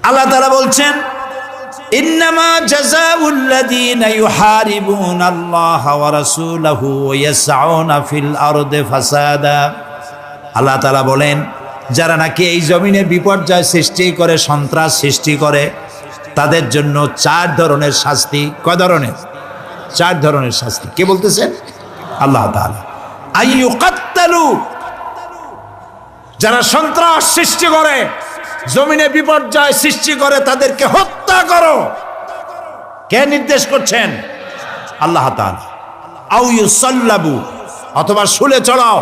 আল্লাহ তাআলা বলছেন, ইন্নামা জাযাউল্লাযীনা ইউহারিবুনাল্লাহা ওয়া রাসূলাহু ওয়া ইয়াসআউনা ফিল আরদি ফাসাদা। আল্লাহ তাআলা বলেন, যারা নাকি এই জমিনে বিপর্যয় সৃষ্টি করে, সন্ত্রাস সৃষ্টি করে, তাদের জন্য 4 ধরনের শাস্তি। কয় ধরনের? 4 ধরনের শাস্তি। কে বলতেছেন? আল্লাহ তাআলা। আইয়ুকাত্তালু, যারা সন্ত্রাস সৃষ্টি করে, জমিনে বিপর্যয় সৃষ্টি করে, তাদেরকে হত্যা করো। কে নির্দেশ করছেন? আল্লাহ তাআলা। আও ইউসাল্লাবু, অথবা শুলে চড়াও,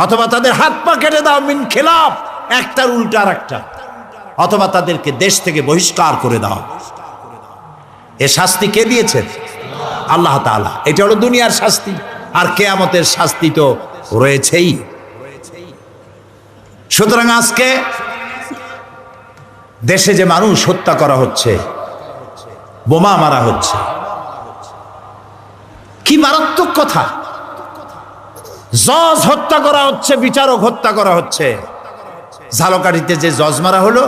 অথবা তাদের হাত পা কেটে দাও, মিন খিলাফ, একটার উল্টা আরেকটা, অথবা তাদেরকে দেশ থেকে বহিষ্কার করে দাও। এ শাস্তি কে দিয়েছেন? আল্লাহ তাআলা। এটা হলো দুনিয়ার শাস্তি, আর কিয়ামতের শাস্তি তো রয়েছেই। সুতরাং আজকে দেশে যে মানুষ হত্যা করা হচ্ছে, বোমা মারা হচ্ছে, কি মারাত্মক কথা! জজ হত্যা করা হচ্ছে, বিচারক হত্যা করা হচ্ছে। ঝালকাঠিতে যে জজ মারা হলো,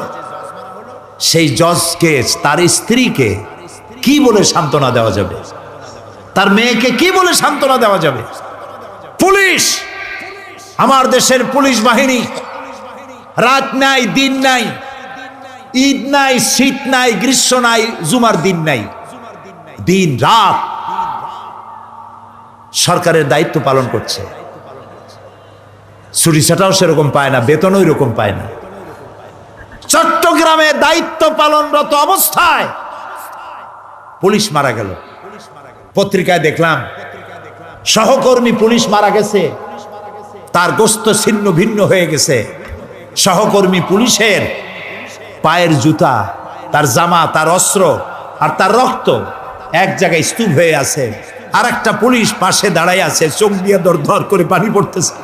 সেই জজকে, তার স্ত্রীকে কি বলে সান্ত্বনা দেওয়া যাবে? তার মেয়েকে কি বলে সান্ত্বনা দেওয়া যাবে? পুলিশ, আমার দেশের পুলিশ বাহিনী, রাত নাই, দিন নাই, ঈদ নাই, শীত নাই, গ্রীষ্ম নাই, জুমার দিন নাই, দিন রাত সরকারের দায়িত্ব পালন করছে। ছুটি ছাটাও সেরকম পায় না, বেতনও এরকম পায় না। চট্টগ্রামে দায়িত্ব পালনরত অবস্থায় পুলিশ মারা গেল। পত্রিকায় দেখলাম সহকর্মী পুলিশ মারা গেছে, তার গোস্ত ছিন্ন ভিন্ন হয়ে গেছে। সহকর্মী পুলিশের পায়ের জুতা, তার জামা, তার অস্ত্র আর তার রক্ত এক জায়গায় স্তূপ হয়ে আছে। আর একটা পুলিশ পাশে দাঁড়ায় আছে, চোখ দিয়ে দর দর করে পানি পড়তেছে।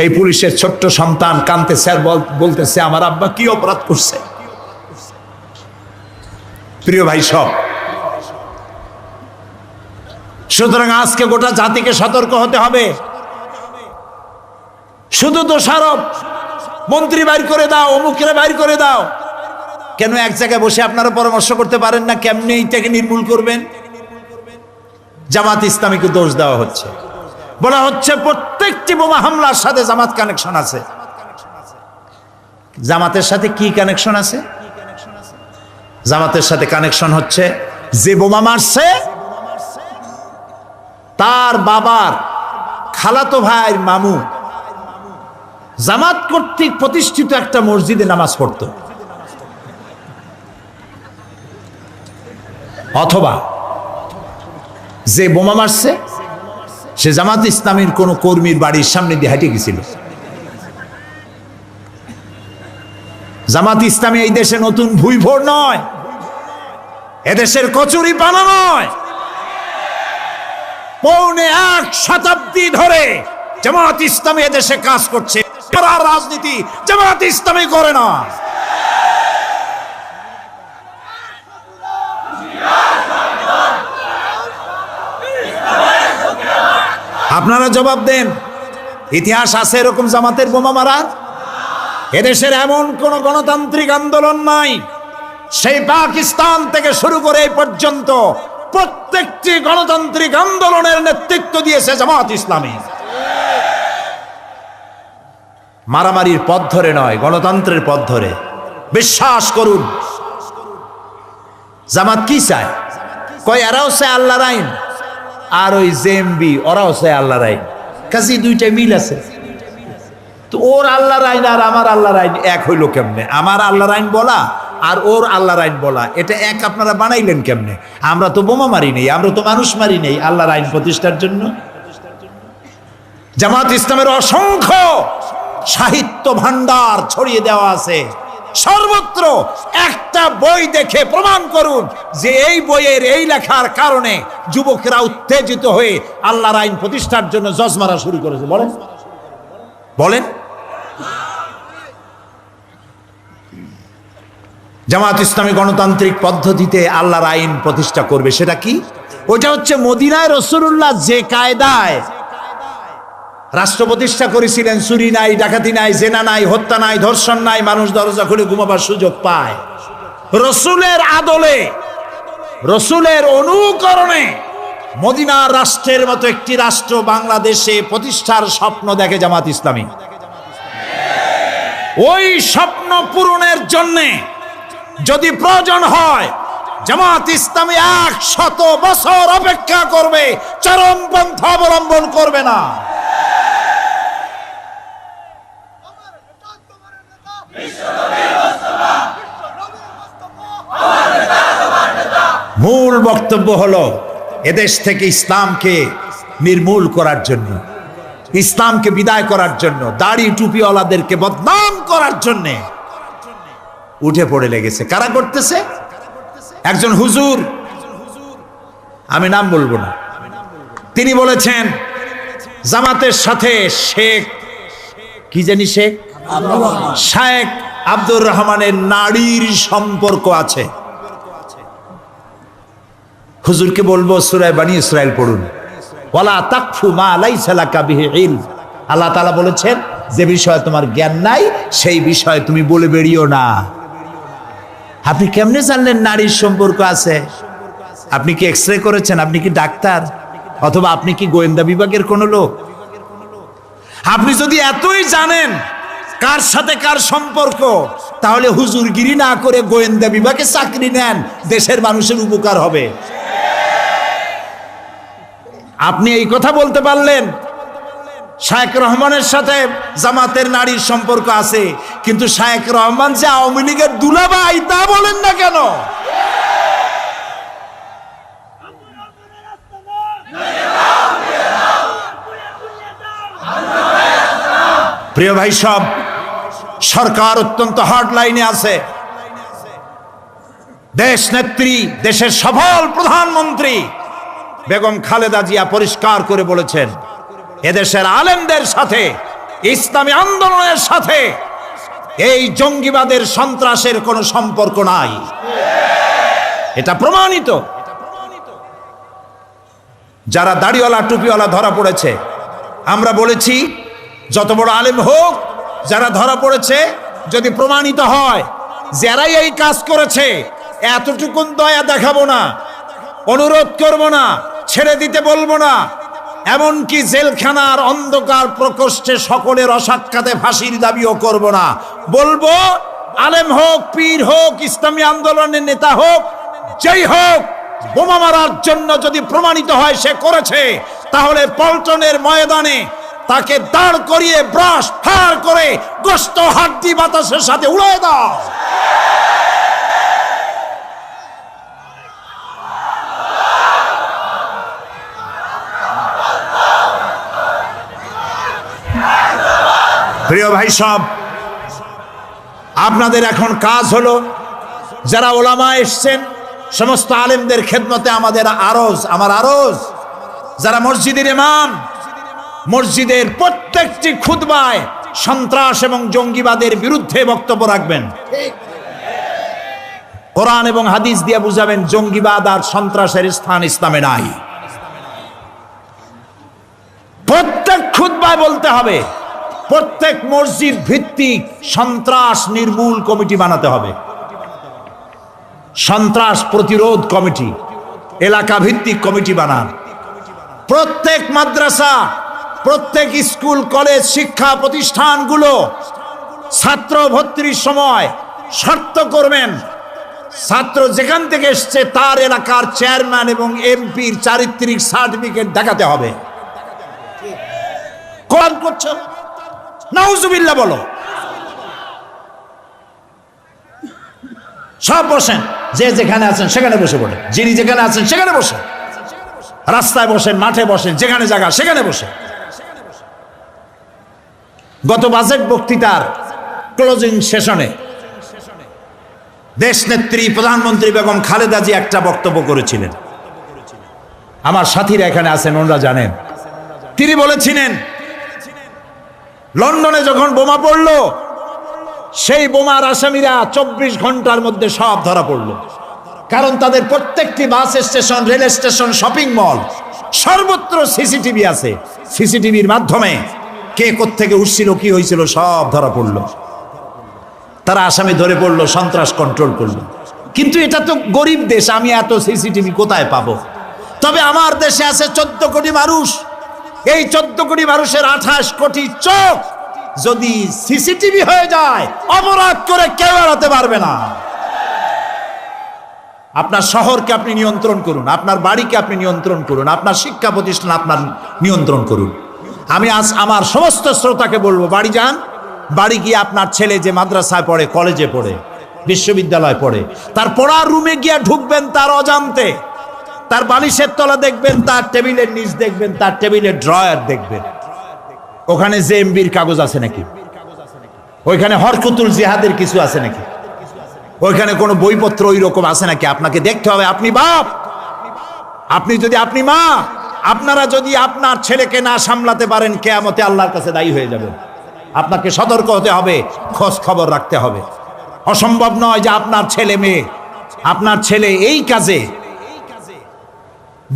এই পুলিশের ছোট্ট সন্তান কাঁদতেছে আর বলতেছে, আমার আব্বা কি অপরাধ করছে। প্রিয় ভাই সব, সুতরাং আজকে গোটা জাতিকে সতর্ক হতে হবে। শুধু দোষারোপ, মন্ত্রী বাইর করে দাও, অমুকরে বাইর করে দাও, কেন এক জায়গায় বসে আপনারা পরামর্শ করতে পারেন না কেমনে এইটাকে নির্মূল করবেন? জামাত ইসলামীকে দোষ দেওয়া হচ্ছে, বলা হচ্ছে প্রত্যেকটি বোমা হামলার সাথে জামাত কানেকশন আছে। জামাতের সাথে কি কানেকশন আছে? জামাতের সাথে কানেকশন হচ্ছে, যে বোমা মারছে তার বাবার খালাতো ভাইয়ের মামু জামাত কর্তৃক প্রতিষ্ঠিত একটা মসজিদে নামাজ পড়ত, অথবা যে বোমা মারছে সে জামাত ইসলামীর কোন কর্মীর বাড়ির সামনে দিয়ে হেঁটে গেছিল। জামাত ইসলামী এই দেশে নতুন ভুইভোর নয়, এদেশের কচুরি পানা নয়। 1.25 শতাব্দী ধরে জামাত ইসলামী এদেশে কাজ করছে, আর রাজনীতি জামাত ইসলামী করে না। আপনারা জবাব দেন, ইতিহাস আছে এরকম জামাতের বোমা মারার? এদেশের এমন কোন গণতান্ত্রিক আন্দোলন নাই, সেই পাকিস্তান থেকে শুরু করে এই পর্যন্ত প্রত্যেকটি গণতান্ত্রিক আন্দোলনের নেতৃত্ব দিয়েছে জামাত ইসলামী। মারামারির পথ ধরে নয়, গণতন্ত্রের পথ ধরে। বিশ্বাস করুন। জামাত কি চায়? কয় এরাও চায় আল্লাহর আইন, আর ওই জেএমবি ওরাও চায় আল্লাহর আইন, কাজে দুইটা মিল আছে। তো ওর আল্লাহর আইন আর আমার আল্লাহর আইন এক হইল কেমনে? আমার আল্লাহর আইন বলা আর ওর আল্লাহর আইন বলা, এটা এক আপনারা বানাইলেন কেমনে? আমরা তো বোমা মারি নেই, আমরা তো মানুষ মারি নেই আল্লাহর আইন প্রতিষ্ঠার জন্য। জামাত ইসলামের অসংখ্য সাহিত্য ভান্ডার ছড়িয়ে দেওয়া আছে সর্বত্র। একটা বই দেখে প্রমাণ করুন যে এই বইয়ের এই লেখার কারণে যুবকেরা উত্তেজিত হয়ে আল্লাহর আইন প্রতিষ্ঠার জন্য জজ মারা শুরু করেছে। বলেন বলেন। জামাত ইসলামী গণতান্ত্রিক পদ্ধতিতে আল্লাহর আইন প্রতিষ্ঠা করবে, সেটা কি? ওটা হচ্ছে মদিনায় রাসূলুল্লাহ যে কায়দায় রাষ্ট্র প্রতিষ্ঠা করেছিলেন, চুরি নাই, ডাকাতি নাই, জেনা নাই, হত্যা নাই, ধর্ষণ নাই, মানুষ দরজা খুলে ঘুমাবার সুযোগ পায়। রসুলের আদলে, রসুলের অনুকরণে মদিনা রাষ্ট্রের মতো একটি রাষ্ট্র বাংলাদেশে প্রতিষ্ঠার স্বপ্ন দেখে জামাত ইসলামী। ওই স্বপ্ন পূরণের জন্য যদি প্রয়োজন হয় জামাত ইসলামী 100 বছর অপেক্ষা করবে, চরমপন্থা অবলম্বন করবে না। মূল বক্তব্য হলো এদেশ থেকে ইসলামকে নির্মূল করার জন্য, ইসলামকে বিদায় করার জন্য, দাড়ি টুপিওয়ালাদেরকে বদনাম করার জন্য উঠে পড়ে লেগেছে। কারা করতেছে? একজন হুজুর, আমি নাম বলবো না, তিনি বলেছেন জামাতের সাথে শেখ কি জানি শেখ আব্দুর রহমানের নারীর সম্পর্ক আছে। হুজুরকে বলবো সূরা বনী ইসরাইল পড়ুন, ওয়ালা তাকফু মা লাইসা লাকা বিহি ইলম। আল্লাহ তাআলা বলেছেন যে বিষয়ে তোমার জ্ঞান নাই সেই বিষয়ে তুমি বলে বেরিও না। আপনি কেমনে জানলেন নারীর সম্পর্ক আছে? আপনি কি এক্সরে করেছেন? আপনি কি ডাক্তার? অথবা আপনি কি গোয়েন্দা বিভাগের কোন লোক? আপনি যদি এতই জানেন কার সাথে কার সম্পর্ক, তাহলে হুজুরগিরি না করে গোয়েন্দা বিভাগে চাকরি নেন, দেশের মানুষের উপকার হবে। আপনি এই কথা বলতে পারলেন শায়েখ রহমানের সাথে জামাতের নারীর সম্পর্ক আছে, কিন্তু শায়েখ রহমান যে আওয়ামী লীগের দুলাভাই তা বলেন না কেন? প্রিয় ভাই সব, সরকার অত্যন্ত হার্ড লাইনে আছে। দেশ নেত্রী, দেশের সফল প্রধানমন্ত্রী বেগম খালেদা জিয়া পরিষ্কার করে বলেছেন এদেশের আলেমদের সাথে, ইসলামী আন্দোলনের সাথে এই জঙ্গিবাদের, সন্ত্রাসের কোনো সম্পর্ক নাই। এটা প্রমাণিত। যারা দাড়িওয়ালা টুপিওয়ালা ধরা পড়েছে, আমরা বলেছি যত বড় আলেম হোক, যারা ধরা পড়েছে যদি প্রমাণিত হয় যারাই এই কাজ করেছে, এতটুকুন দয়া দেখাবো না, অনুরোধ করব না, ছেড়ে দিতে বলবো না, এমনকি জেলখানার অন্ধকার প্রকোষ্ঠে সকলের অসাক্ষাতে ফাঁসির দাবিও করব না। বলবো আলেম হোক, পীর হোক, ইসলামী আন্দোলনের নেতা হোক, যেই হোক, বোমা মারার জন্য যদি প্রমাণিত হয় সে করেছে, তাহলে পল্টনের ময়দানে তাকে দাঁড় করিয়ে ব্রাশ ফার করে গোশত হাড্ডি বাতাসের সাথে উড়িয়ে দাও। প্রিয় ভাই সব, আপনাদের এখন কাজ হলো, যারা ওলামা এসছেন সমস্ত আলেমদের খেদমতে আমাদের আরজ, আমার আরজ, যারা মসজিদের ইমাম, মসজিদের প্রত্যেকটি খুতবায় সন্ত্রাস এবং জঙ্গিবাদের বিরুদ্ধে বক্তব্য রাখবেন। কোরআন এবং হাদিস দিয়ে বুঝাবেন জঙ্গিবাদ আর সন্ত্রাসের স্থান ইসলামে নাই। প্রত্যেক খুতবায় বলতে হবে, প্রত্যেক মসজিদ ভিত্তিক সন্ত্রাস নির্মূল কমিটি বানাতে হবে, সন্ত্রাস প্রতিরোধ কমিটি, এলাকা ভিত্তিক কমিটি বানান। প্রত্যেক মাদ্রাসা, প্রত্যেক স্কুল কলেজ শিক্ষা প্রতিষ্ঠানগুলো ছাত্র ভর্তির সময় শর্ত করবেন, ছাত্র যেখান থেকে এসছে তার এলাকার চেয়ারম্যান এবং এমপির চারিত্রিক সার্টিফিকেট দেখাতে হবে। কোরআন করছো, নাউজুবিল্লাহ বলো। সব বসেন, যে যেখানে আছেন সেখানে বসে পড়েন, যিনি যেখানে আছেন সেখানে বসেন, রাস্তায় বসেন, মাঠে বসেন, যেখানে জায়গা সেখানে বসে। গত বাজেট বক্তৃতার ক্লোজিং সেশনে দেশ নেত্রী প্রধানমন্ত্রী বেগম খালেদা জি একটা বক্তব্য করেছিলেন, আমার সাথীরা এখানে আছেন, ওনারা জানেন। তিনি বলেছিলেন লন্ডনে যখন বোমা পড়ল, সেই বোমার আসামিরা 24 ঘন্টার মধ্যে সব ধরা পড়ল, কারণ তাদের প্রত্যেকটি bus station, rail station, shopping mall সর্বত্র সিসিটিভি আছে। সিসিটিভির মাধ্যমে কে কোত্থেকে উঠছিল, কি হয়েছিল সব ধরা পড়লো। তারা আসামি ধরে পড়লো, সন্ত্রাস কন্ট্রোল করলো। কিন্তু এটা তো গরিব দেশ, আমি এত সিসিটিভি কোথায় পাবো? তবে আমার দেশে আছে 14 কোটি মানুষ। এই 14 কোটি মানুষের 28 কোটি চোখ যদি সিসিটিভি হয়ে যায়, অপরাধ করে কেউ এড়াতে পারবে না। আপনার শহরকে আপনি নিয়ন্ত্রণ করুন, আপনার বাড়িকে আপনি নিয়ন্ত্রণ করুন, আপনার শিক্ষা প্রতিষ্ঠান আপনার নিয়ন্ত্রণ করুন। আমি আজ আমার সমস্ত শ্রোতাকে বলবো, বাড়ি যান, বাড়ি গিয়ে আপনার ছেলে যে মাদ্রাসায় পড়ে, কলেজে পড়ে, বিশ্ববিদ্যালয় পড়ে, তার পড়ার রুমে গিয়ে ঢুকবেন তার অজান্তে। তার বালিশের তলা দেখবেন, তার টেবিলের নিচ দেখবেন, তার টেবিলের ড্রয়ার দেখবেন, ওখানে জেএমবির কাগজ আছে নাকি, ওইখানে হরকুতুল জিহাদের কিছু আছে নাকি, ওইখানে কোনো বইপত্র ওই রকম আছে নাকি। আপনাকে দেখতে হবে। আপনি বাপ, আপনি মা, আপনারা যদি আপনার ছেলেকে না সামলাতে পারেন, কিয়ামতে আল্লাহর কাছে দায়ী হয়ে যাবেন। আপনাকে সতর্ক হতে হবে, খোঁজ খবর রাখতে হবে। অসম্ভব নয় যে আপনার ছেলে এই কাজে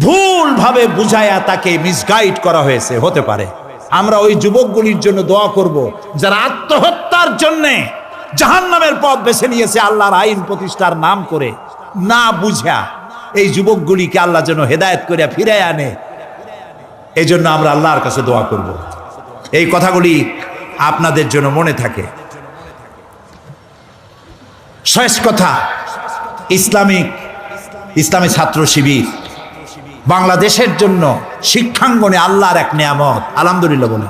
ভুলভাবে বুঝায়া তাকে মিসগাইড করা হয়েছে, হতে পারে। আমরা ওই যুবকগুলির জন্য দোয়া করব যারা আত্মহত্যার জন্যে জাহান্নামের পথ বেছে নিয়েছে, আল্লাহর আইন প্রতিষ্ঠার নাম করে না বুঝা। এই যুবকগুলিকে আল্লাহ যেন হেদায়েত করে ফিরে আনে, এই জন্য আমরা আল্লাহর কাছে দোয়া করব। এই কথাগুলি আপনাদের জন্য মনে থাকে। শেষ কথা, ইসলামী ছাত্র শিবির বাংলাদেশের জন্য শিক্ষাঙ্গনে আল্লাহর এক নিয়ামত। আলহামদুলিল্লাহ বলে।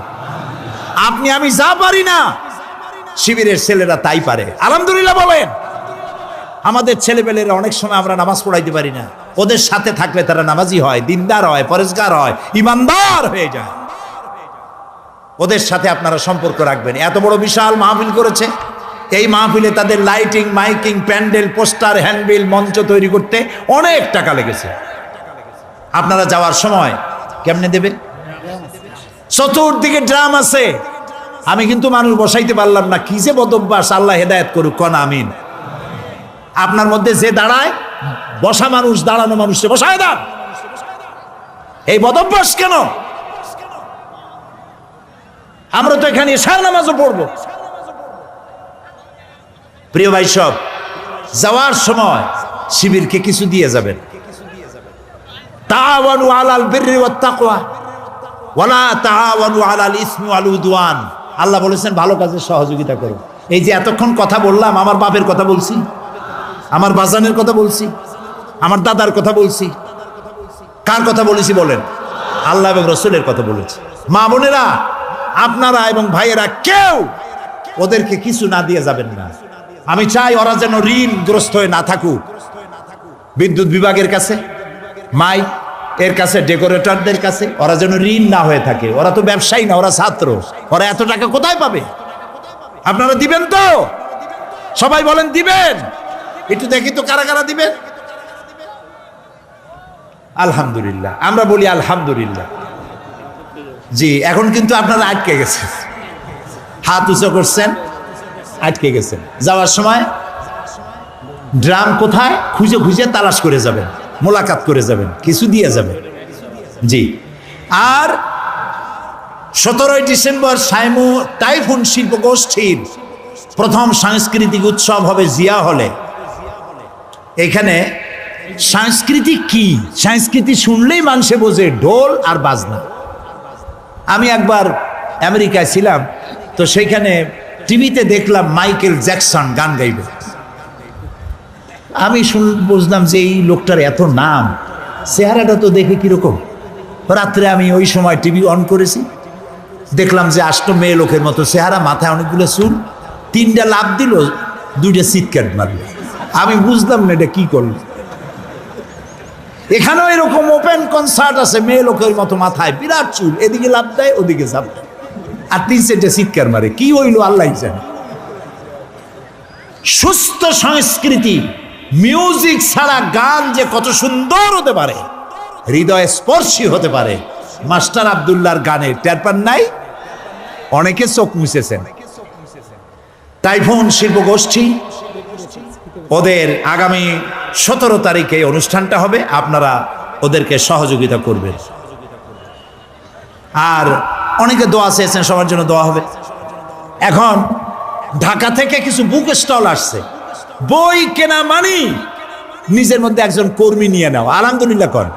আপনি আমি যা পারি না, শিবিরের ছেলেরা তাই পারে। আলহামদুলিল্লাহ বলেন। আমাদের ছেলেপেলেরা অনেক সময় আমরা নামাজ পড়াইতে পারি না, ওদের সাথে থাকলে তারা নামাজি হয়, দিনদার হয়, পরেজগার হয়, ইমানদার হয়ে যায়। ওদের সাথে আপনারা সম্পর্ক রাখবেন। এত বড় বিশাল মাহফিল করেছে, এই মাহফিলে তাদের lighting, miking, pandal, poster, handbill, মঞ্চ তৈরি করতে অনেক টাকা লেগেছে। আপনারা যাওয়ার সময় কেমনে দেবেন? চতুর্দিকে ড্রাম আছে। আমি কিন্তু মানুষ বসাইতে পারলাম না, কি যে বদভ্যাস। আল্লাহ হেদায়েত করুক, কোন আমিন। আপনার মধ্যে যে দাঁড়ায়, বসা মানুষ দাঁড়ানো মানুষকে বসায় দেন। এই বদভ্যাস কেন? আমরা তো এখানে ইশার নামাজও পড়বো। প্রিয় ভাই সব, যাওয়ার সময় শিবিরকে কিছু দিয়ে যাবেন। তাআওয়ানু আলাল বিররি ওয়াত তাকওয়া ওয়ালা তাআওয়ানু আলাল ইসমি ওয়াল উদওয়ান। আল্লাহ বলেছেন ভালো কাজে সহযোগিতা করো। এই যে এতক্ষণ কথা বললাম, আমার বাপের কথা বলছি, আমার বাজানের কথা বলছি, আমার দাদার কথা বলছি। কার কথা বলেছি বলেন? আল্লাহ এবং রাসূলের কথা বলেছি। মা বোনেরা, আপনারা এবং ভাইয়েরা কেউ ওদেরকে কিছু না দিয়ে যাবেন না। আমি চাই ওরা যেন ঋণগ্রস্ত হয়ে না থাকুক। বিদ্যুৎ বিভাগের কাছে, মাই এর কাছে, ডেকোরেটরদের কাছে ওরা যেন ঋণ না হয়ে থাকে। ওরা তো ব্যবসায়ী না, ওরা ছাত্র। ওরা এত টাকা কোথায় পাবে? আপনারা দিবেন তো? সবাই বলেন দিবেন। একটু দেখি তো কারা কারা দিবেন। আলহামদুলিল্লাহ, আমরা বলি আলহামদুলিল্লাহ। জি, এখন কিন্তু আপনারা আটকে গেছেন, হাত উঁচু করছেন, আটকে গেছেন। যাওয়ার সময় ড্রাম কোথায় খুঁজে খুঁজে তালাশ করে যাবেন, মোলাকাত করে যাবেন, কিছু দিয়ে যাবেন। জি। আর 17 ডিসেম্বর টাইফুন শিল্পগোষ্ঠীর প্রথম সাংস্কৃতিক উৎসব হবে জিয়া হলে। এখানে সংস্কৃতি কি? সংস্কৃতি শুনলেই মানুষে বোঝে ঢোল আর বাজনা। আমি একবার আমেরিকায় ছিলাম, তো সেইখানে টিভিতে দেখলাম মাইকেল জ্যাকসন গান গাইবে। আমি বুঝলাম যে এই লোকটার এত নাম, চেহারাটা তো দেখে কিরকম। রাত্রে আমি ওই সময় টিভি অন করেছি, দেখলাম যে আষ্ট মেয়ে লোকের মতো চেহারা, মাথায় অনেকগুলো চুল, 3টা লাফ দিল, 2টা চিৎকার মারল। আমি বুঝলাম না এটা কি করল। এখানেও এরকম ওপেন কনসার্ট আছে, মেয়ে লোকের মতো মাথায় বিরাট চুল, এদিকে লাফ দেয়, ওদিকে চাপ দেয়, আর 3-4টা চিৎকার মারে। কি হইল আল্লাহ জানে। সুস্থ সংস্কৃতি, মিউজিক ছাড়া গান যে কত সুন্দর হতে পারে, হৃদয় স্পর্শী হতে পারে, মাস্টার আব্দুল্লাহর গানে টের পান নাই? অনেকে চোখ মুছেছেন। টাইফুন শিল্পগোষ্ঠী, ওদের আগামী 17 তারিখে অনুষ্ঠানটা হবে। আপনারা ওদেরকে সহযোগিতা করবেন। আর অনেকে দোয়া চেয়েছেন, সবার জন্য দোয়া হবে। এখন ঢাকা থেকে কিছু বুক স্টল আসছে, বই কেনা মানি নিজের মধ্যে একজন কর্মী নিয়ে নাও। আলহামদুলিল্লাহ কর।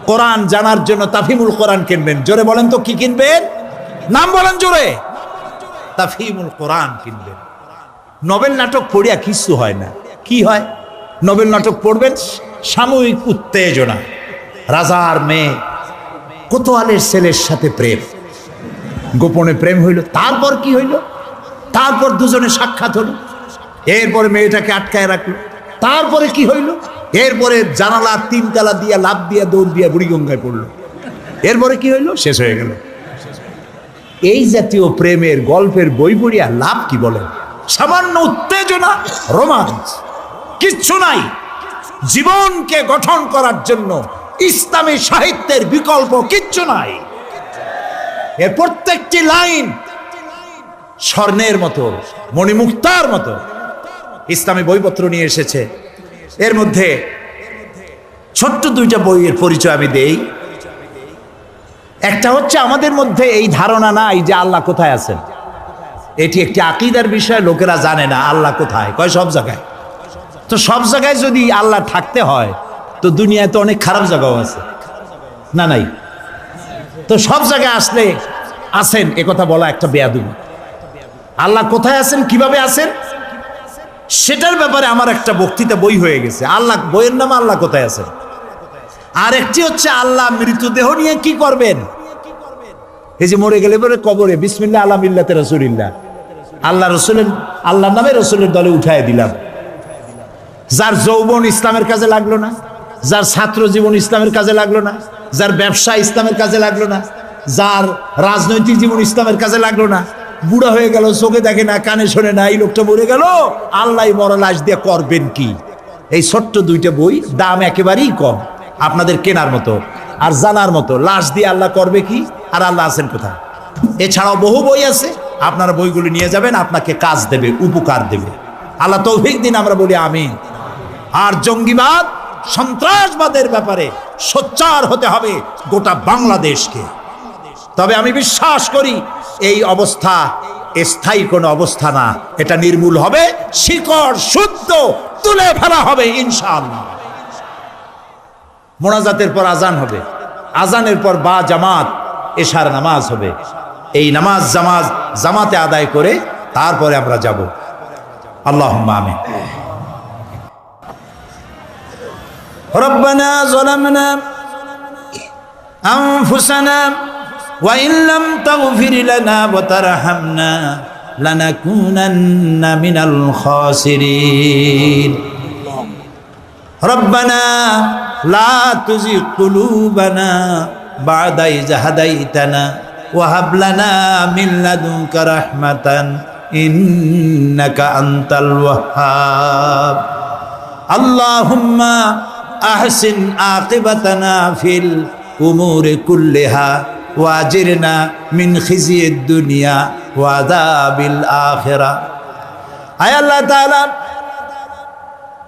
কোরআন জানার জন্য তাফহিমুল কোরআন কিনবেন। জোরে বলেন তো কি কিনবেন? নাম বলেন জোরে। তাফহিমুল কোরআন কিনবেন। নোবেল নাটক পড়িয়া কিছু হয় না। কি হয়? নোবেল নাটক পড়বেন, সাময়িক উত্তেজনা, রাজার মেয়ে কোতোয়ালের ছেলের সাথে প্রেম, গোপনে প্রেম হইল। তারপর কি হইল? তারপর দুজনে সাক্ষাৎ হলো, এরপরে মেয়েটাকে আটকায় রাখলো। তারপরে কি হইল? এরপরে জানালা 3 তালা দিয়া লাভ দিয়া দৌড় দিয়া বুড়িগঙ্গায় পড়লো। এরপরে কি হইল? শেষ হয়ে গেল। এই জাতীয় প্রেমের গল্পের বই পড়িয়া লাভ কি বলেন? সামান্য উত্তেজনা, রোমাঞ্চ, কিচ্ছু নাই। জীবনকে গঠন করার জন্য ইসলামী সাহিত্যের বিকল্প কিচ্ছু নাই। এর প্রত্যেকটি লাইন স্বর্ণের মতো, মণিমুক্তার মতো ইসলামী বইপত্র নিয়ে এসেছে। এর মধ্যে ছোট্ট 2টা বইয়ের পরিচয় আমি দেই। একটা হচ্ছে, আমাদের মধ্যে এই ধারণা নাই যে আল্লাহ কোথায় আছেন। এটি একটি আকীদার বিষয়, লোকেরা জানে না আল্লাহ কোথায়। কয় সব জায়গায়। তো সব জায়গায় যদি আল্লাহ থাকতে হয়, তো দুনিয়ায় তো অনেক খারাপ জায়গাও আছে, না নাই? তো সব জায়গায় আসলে আছেন এ কথা বলা একটা বেয়াদবি। আল্লাহ কোথায় আছেন, কিভাবে আছেন, সেটার ব্যাপারে আমার একটা বক্তৃতা বই হয়ে গেছে। আল্লাহ, বইয়ের নাম আল্লাহ কোথায় আছেন। আর একটি হচ্ছে আল্লাহ মৃতদেহ নিয়ে কি করবেন। এই যে মরে গেলে পরে কবরে বিসমিল্লাহ আলা মিল্লাতে রাসূলিল্লাহ, আল্লাহ রসুলের, আল্লাহর নামে রসুলের দলে উঠায় দিলাম। যার যৌবন ইসলামের কাজে লাগলো না, যার ছাত্র জীবন ইসলামের কাজে লাগলো না, যার ব্যবসা ইসলামের কাজে লাগলো না, যার রাজনৈতিক জীবন ইসলামের কাজে লাগলো না, বুড়া হয়ে গেল, চোখে দেখে না, কানে শোনে না, এই লোকটা মরে গেল, আল্লাহ মরা লাশ দিয়ে করবেন কি? এই ছোট্ট 2টা বই, দাম একেবারেই কম, আপনাদের কেনার মতো আর জানার মতো। লাশ দিয়ে আল্লাহ করবে কি, আর আল্লাহ আছেন কোথায়। এছাড়াও বহু বই আছে, আপনারা বইগুলি নিয়ে যাবেন, আপনাকে কাজ দেবে, উপকার দেবে। আল্লাহ তৌফিক দিন, আমরা বলি আমিন। আর জঙ্গিবাদ, সন্ত্রাসবাদের ব্যাপারে সোচ্চার হতে হবে গোটা বাংলাদেশকে। তবে আমি বিশ্বাস করি এই অবস্থা স্থায়ী কোনো অবস্থা না, এটা নির্মূল হবে, শিকড় শুদ্ধ তুলে ফেলা হবে ইনশাআল্লাহ। মোনাজাতের পর আজান হবে, আজানের পর বা জামাত এশার নামাজ হবে। এই নামাজ জামাতে আদায় করে তারপরে আমরা যাব। আল্লাহুম্মা আমিন। রব্বানা যালামনা আনফুসানা ওয়া ইন লাম তাগফির লানা ওয়া তারহামনা লানাকুনান্না মিনাল খাসিরিন। রব্বানা লা তুযিগ কুলুবানা বা'দা ইয হাদাইতানা ওয়া হাব লানা মিন লাদুনকা রাহমাতান ইন্নাকা আনতাল ওয়াহ্হাব। আল্লাহুম্মা আহসিন আকিবাতানা ফিল উমুরি কুল্লিহা ওয়া আজিরনা মিন খিজিয়িদ দুনিয়া ওয়া আযাবিল আখিরাহ। আয় আল্লাহ তাআলা,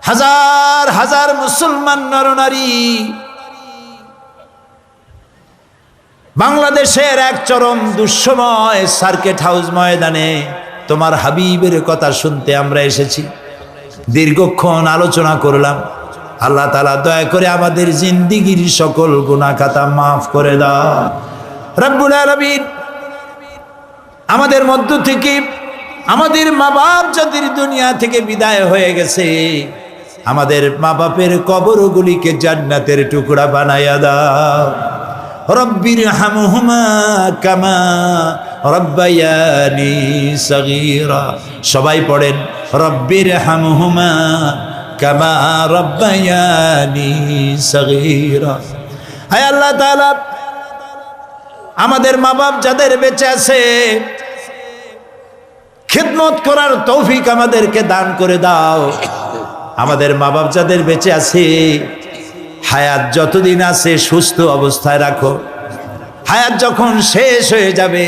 হাজার হাজার মুসলমান নরনারী বাংলাদেশের এক চরম দুঃসময় সার্কিট হাউস ময়দানে তোমার হাবিবের কথা শুনতে আমরা এসেছি। দীর্ঘক্ষণ আলোচনা করলাম। আল্লাহ তাআলা দয়া করে আমাদের জিন্দেগীর সকল গুনাহ খাতা মাফ করে দাও রব্বুল আলামিন। আমাদের মধ্য থেকে আমাদের মা বাপ যাদের দুনিয়া থেকে বিদায় হয়ে গেছে, আমাদের মা বাপের কবরগুলিকে জান্নাতের টুকরা বানায়া দাও। রব্বির হামহুমা কামা রব্বায়ানি সগীরা। সবাই পড়েন, রব্বির হামহুমা কামা রব্বায়ানি সগীরা। হায় আল্লাহ তাআলা, আমাদের মা বাপ যাদের বেঁচে আছে, খিদমত করার তৌফিক আমাদেরকে দান করে দাও। আমাদের মা বাপ যাদের বেঁচে আছে, হায়াত যতদিন আছে সুস্থ অবস্থায় রাখো। হায়াত যখন শেষ হয়ে যাবে,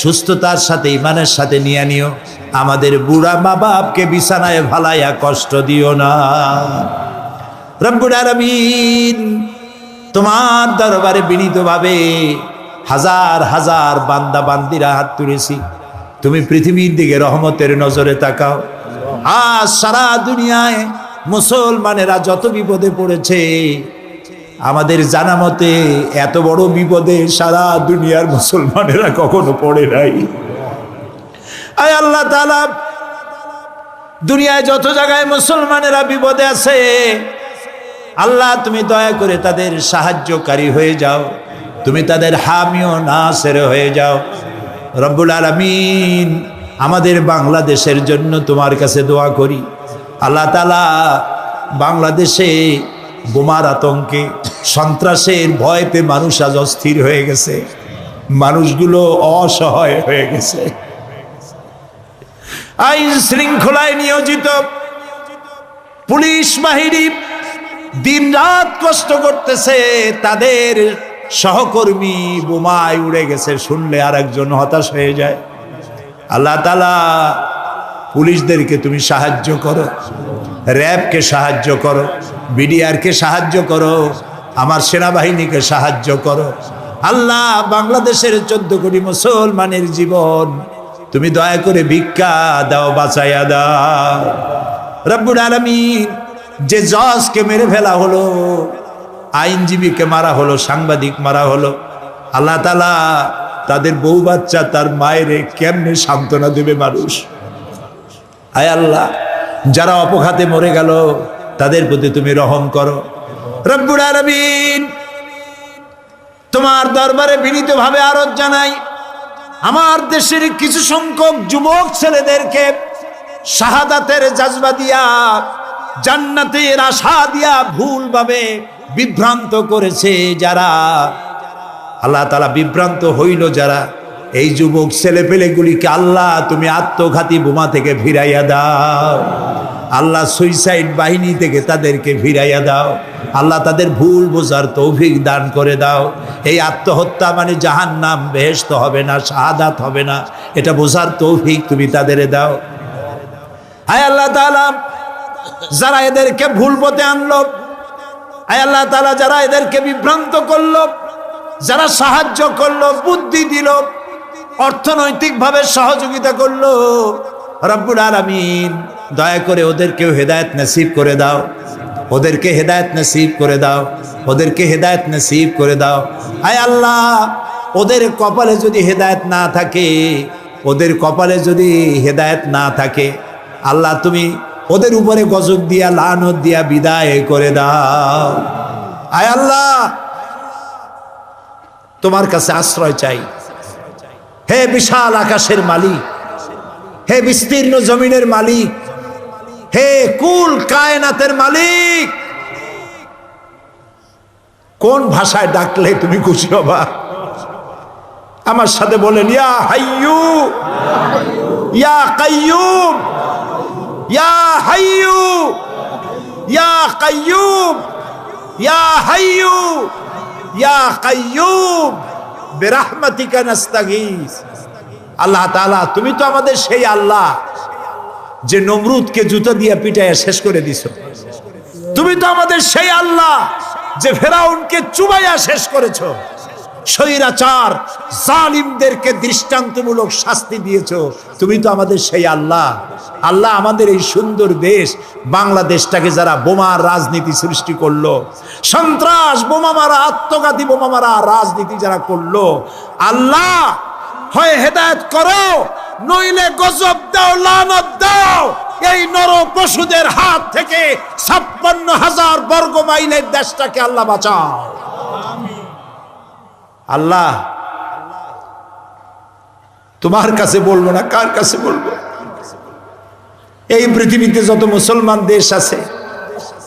সুস্থতার সাথে ইমানের সাথে নিয়ে নিও। আমাদের বুড়া মা বাপকে বিছানায় ভালাইয়া কষ্ট দিও না রব্বুল আলামিন। তোমার দরবারে বিনীতভাবে হাজার হাজার বান্দা বান্দিরা হাত তুলেছি, তুমি পৃথিবীর দিকে রহমতের নজরে তাকাও। আজ সারা দুনিয়ায় মুসলমানেরা যত বিপদে পড়েছে, আমাদের জানা মতে এত বড় বিপদে সারা দুনিয়ার মুসলমানেরা কখনো পড়ে নাই। আয় আল্লাহ তাআলা, দুনিয়ায় যত জায়গায় মুসলমানেরা বিপদে আছে, আল্লাহ তুমি দয়া করে তাদের সাহায্যকারী হয়ে যাও, তুমি তাদের হামি ও নাসির হয়ে যাও। রব্বুল আলামিন, আমাদের বাংলাদেশের জন্য তোমার কাছে দোয়া করি। আল্লাহ তাআলা, বাংলাদেশে বোমার আতঙ্কে, সন্ত্রাসের ভয়তে মানুষ আজ অস্থির হয়ে গেছে, মানুষগুলো অসহায় হয়ে গেছে। আইন শৃঙ্খলায় নিয়োজিত পুলিশ বাহিনী দিন রাত কষ্ট করতেছে, তাদের সহকর্মী বোমায় উড়ে গেছে শুনলে আর একজন হতাশ হয়ে যায়। আল্লাহ তাআলা, পুলিশদেরকে তুমি সাহায্য করো, র্যাবকে সাহায্য করো, বিডিআরকে সাহায্য করো, আমার সেনাবাহিনীকে সাহায্য করো। আল্লাহ, বাংলাদেশের 14 কোটি মুসলমানের জীবন তুমি দয়া করে ভিক্ষা দাও, বাঁচাইয়া দাও। রব্বুল আলামিন, যে জজকে মেরে ফেলা হলো, আইনজীবীকে মারা হলো, সাংবাদিক মারা হলো, আল্লাহ তাআলা তাদের বউ বাচ্চা তার মায়ের কেমনে সান্ত্বনা দেবে মানুষ? আয় আল্লাহ, যারা অপঘাতে মরে গেল তাদের প্রতি তুমি রহম করো। রব্বুল আলামিন, তোমার দরবারে বিনীতভাবে আরজ জানাই, আমার দেশের কিছু সংখ্যক যুবক ছেলেদেরকে শাহাদাতের জাজবা দিয়া, জান্নাতের আশা দিয়া ভুলভাবে বিভ্রান্ত করেছে যারা, আল্লাহ তাআলা বিভ্রান্ত হইল যারা, এই যুবক ছেলেপেলেগুলিকে আল্লাহ তুমি আত্মঘাতী বোমা থেকে ফিরাইয়া দাও। আল্লাহ, সুইসাইড বাহিনী থেকে তাদেরকে ফিরাইয়া দাও। আল্লাহ, তাদের ভুল বোঝার তৌফিক দান করে দাও। এই আত্মহত্যা মানে জাহান্নাম, বেহেশত হবে না, শাহাদাত হবে না, এটা বোঝার তৌফিক তুমি তাদের দাও। আয় আল্লাহ তাআলা, যারা এদেরকে ভুল পথে আনলো, আয় আল্লাহ তাআলা, যারা এদেরকে বিভ্রান্ত করলো, যারা সাহায্য করলো, বুদ্ধি দিল, অর্থনৈতিকভাবে সহযোগিতা করলো, রব্বুল আলামিন দয়া করে ওদেরকেও হেদায়েত নসিব করে দাও, ওদেরকে হেদায়েত নসিব করে দাও, ওদেরকে হেদায়েত নসিব করে দাও। আয় আল্লাহ, ওদের কপালে যদি হেদায়েত না থাকে, ওদের কপালে যদি হেদায়েত না থাকে, আল্লাহ তুমি ওদের উপরে গজব দিয়া, লানত দিয়া বিদায় করে দাও। আয় আল্লাহ, তোমার কাছে আশ্রয় চাই। হে বিশাল আকাশের মালিক, হে বিস্তীর্ণ জমিনের মালিক, হে কুল কায়নাতের মালিক, কোন ভাষায় ডাকলে তুমি খুশি হবা? আমার সাথে বলেন, ইয়া হাইয়ু ইয়া কাইয়ুম, ইয়া হাইয়ু ইয়া কাইয়ুম, ইয়া হাইয়ু ইয়া কাইয়ুম বিরহমাতিকা নাস্তাগীস। আল্লাহ তাআলা, তুমি তো আমাদের সেই আল্লাহ যে নমরুদকে জুতা দিয়ে পিটাইয়া শেষ করে দিছো। তুমি তো আমাদের সেই আল্লাহ যে ফেরাউনকে চুবাইয়া শেষ করেছো। স্বৈরাচার জালিমদেরকে দৃষ্টান্তমূলক শাস্তি দিয়েছো। তুমি তো আমাদের সেই আল্লাহ। আল্লাহ, আমাদের এই সুন্দর দেশ বাংলাদেশটাকে যারা বোমার রাজনীতি সৃষ্টি করলো, সন্ত্রাস বোমা মারা, আত্মঘাতী বোমা মারা রাজনীতি যারা করলো, আল্লাহ হয় হেদায়েত করো, নইলে গজব দাও, লানত দাও। এই নর পশুদের হাত থেকে 56,000 বর্গ মাইলের দেশটাকে আল্লাহ বাঁচাও। আল্লাহ, তোমার কাছে বলবো না, কার কাছে বলবো? এই পৃথিবীতে যত মুসলমান দেশ আছে,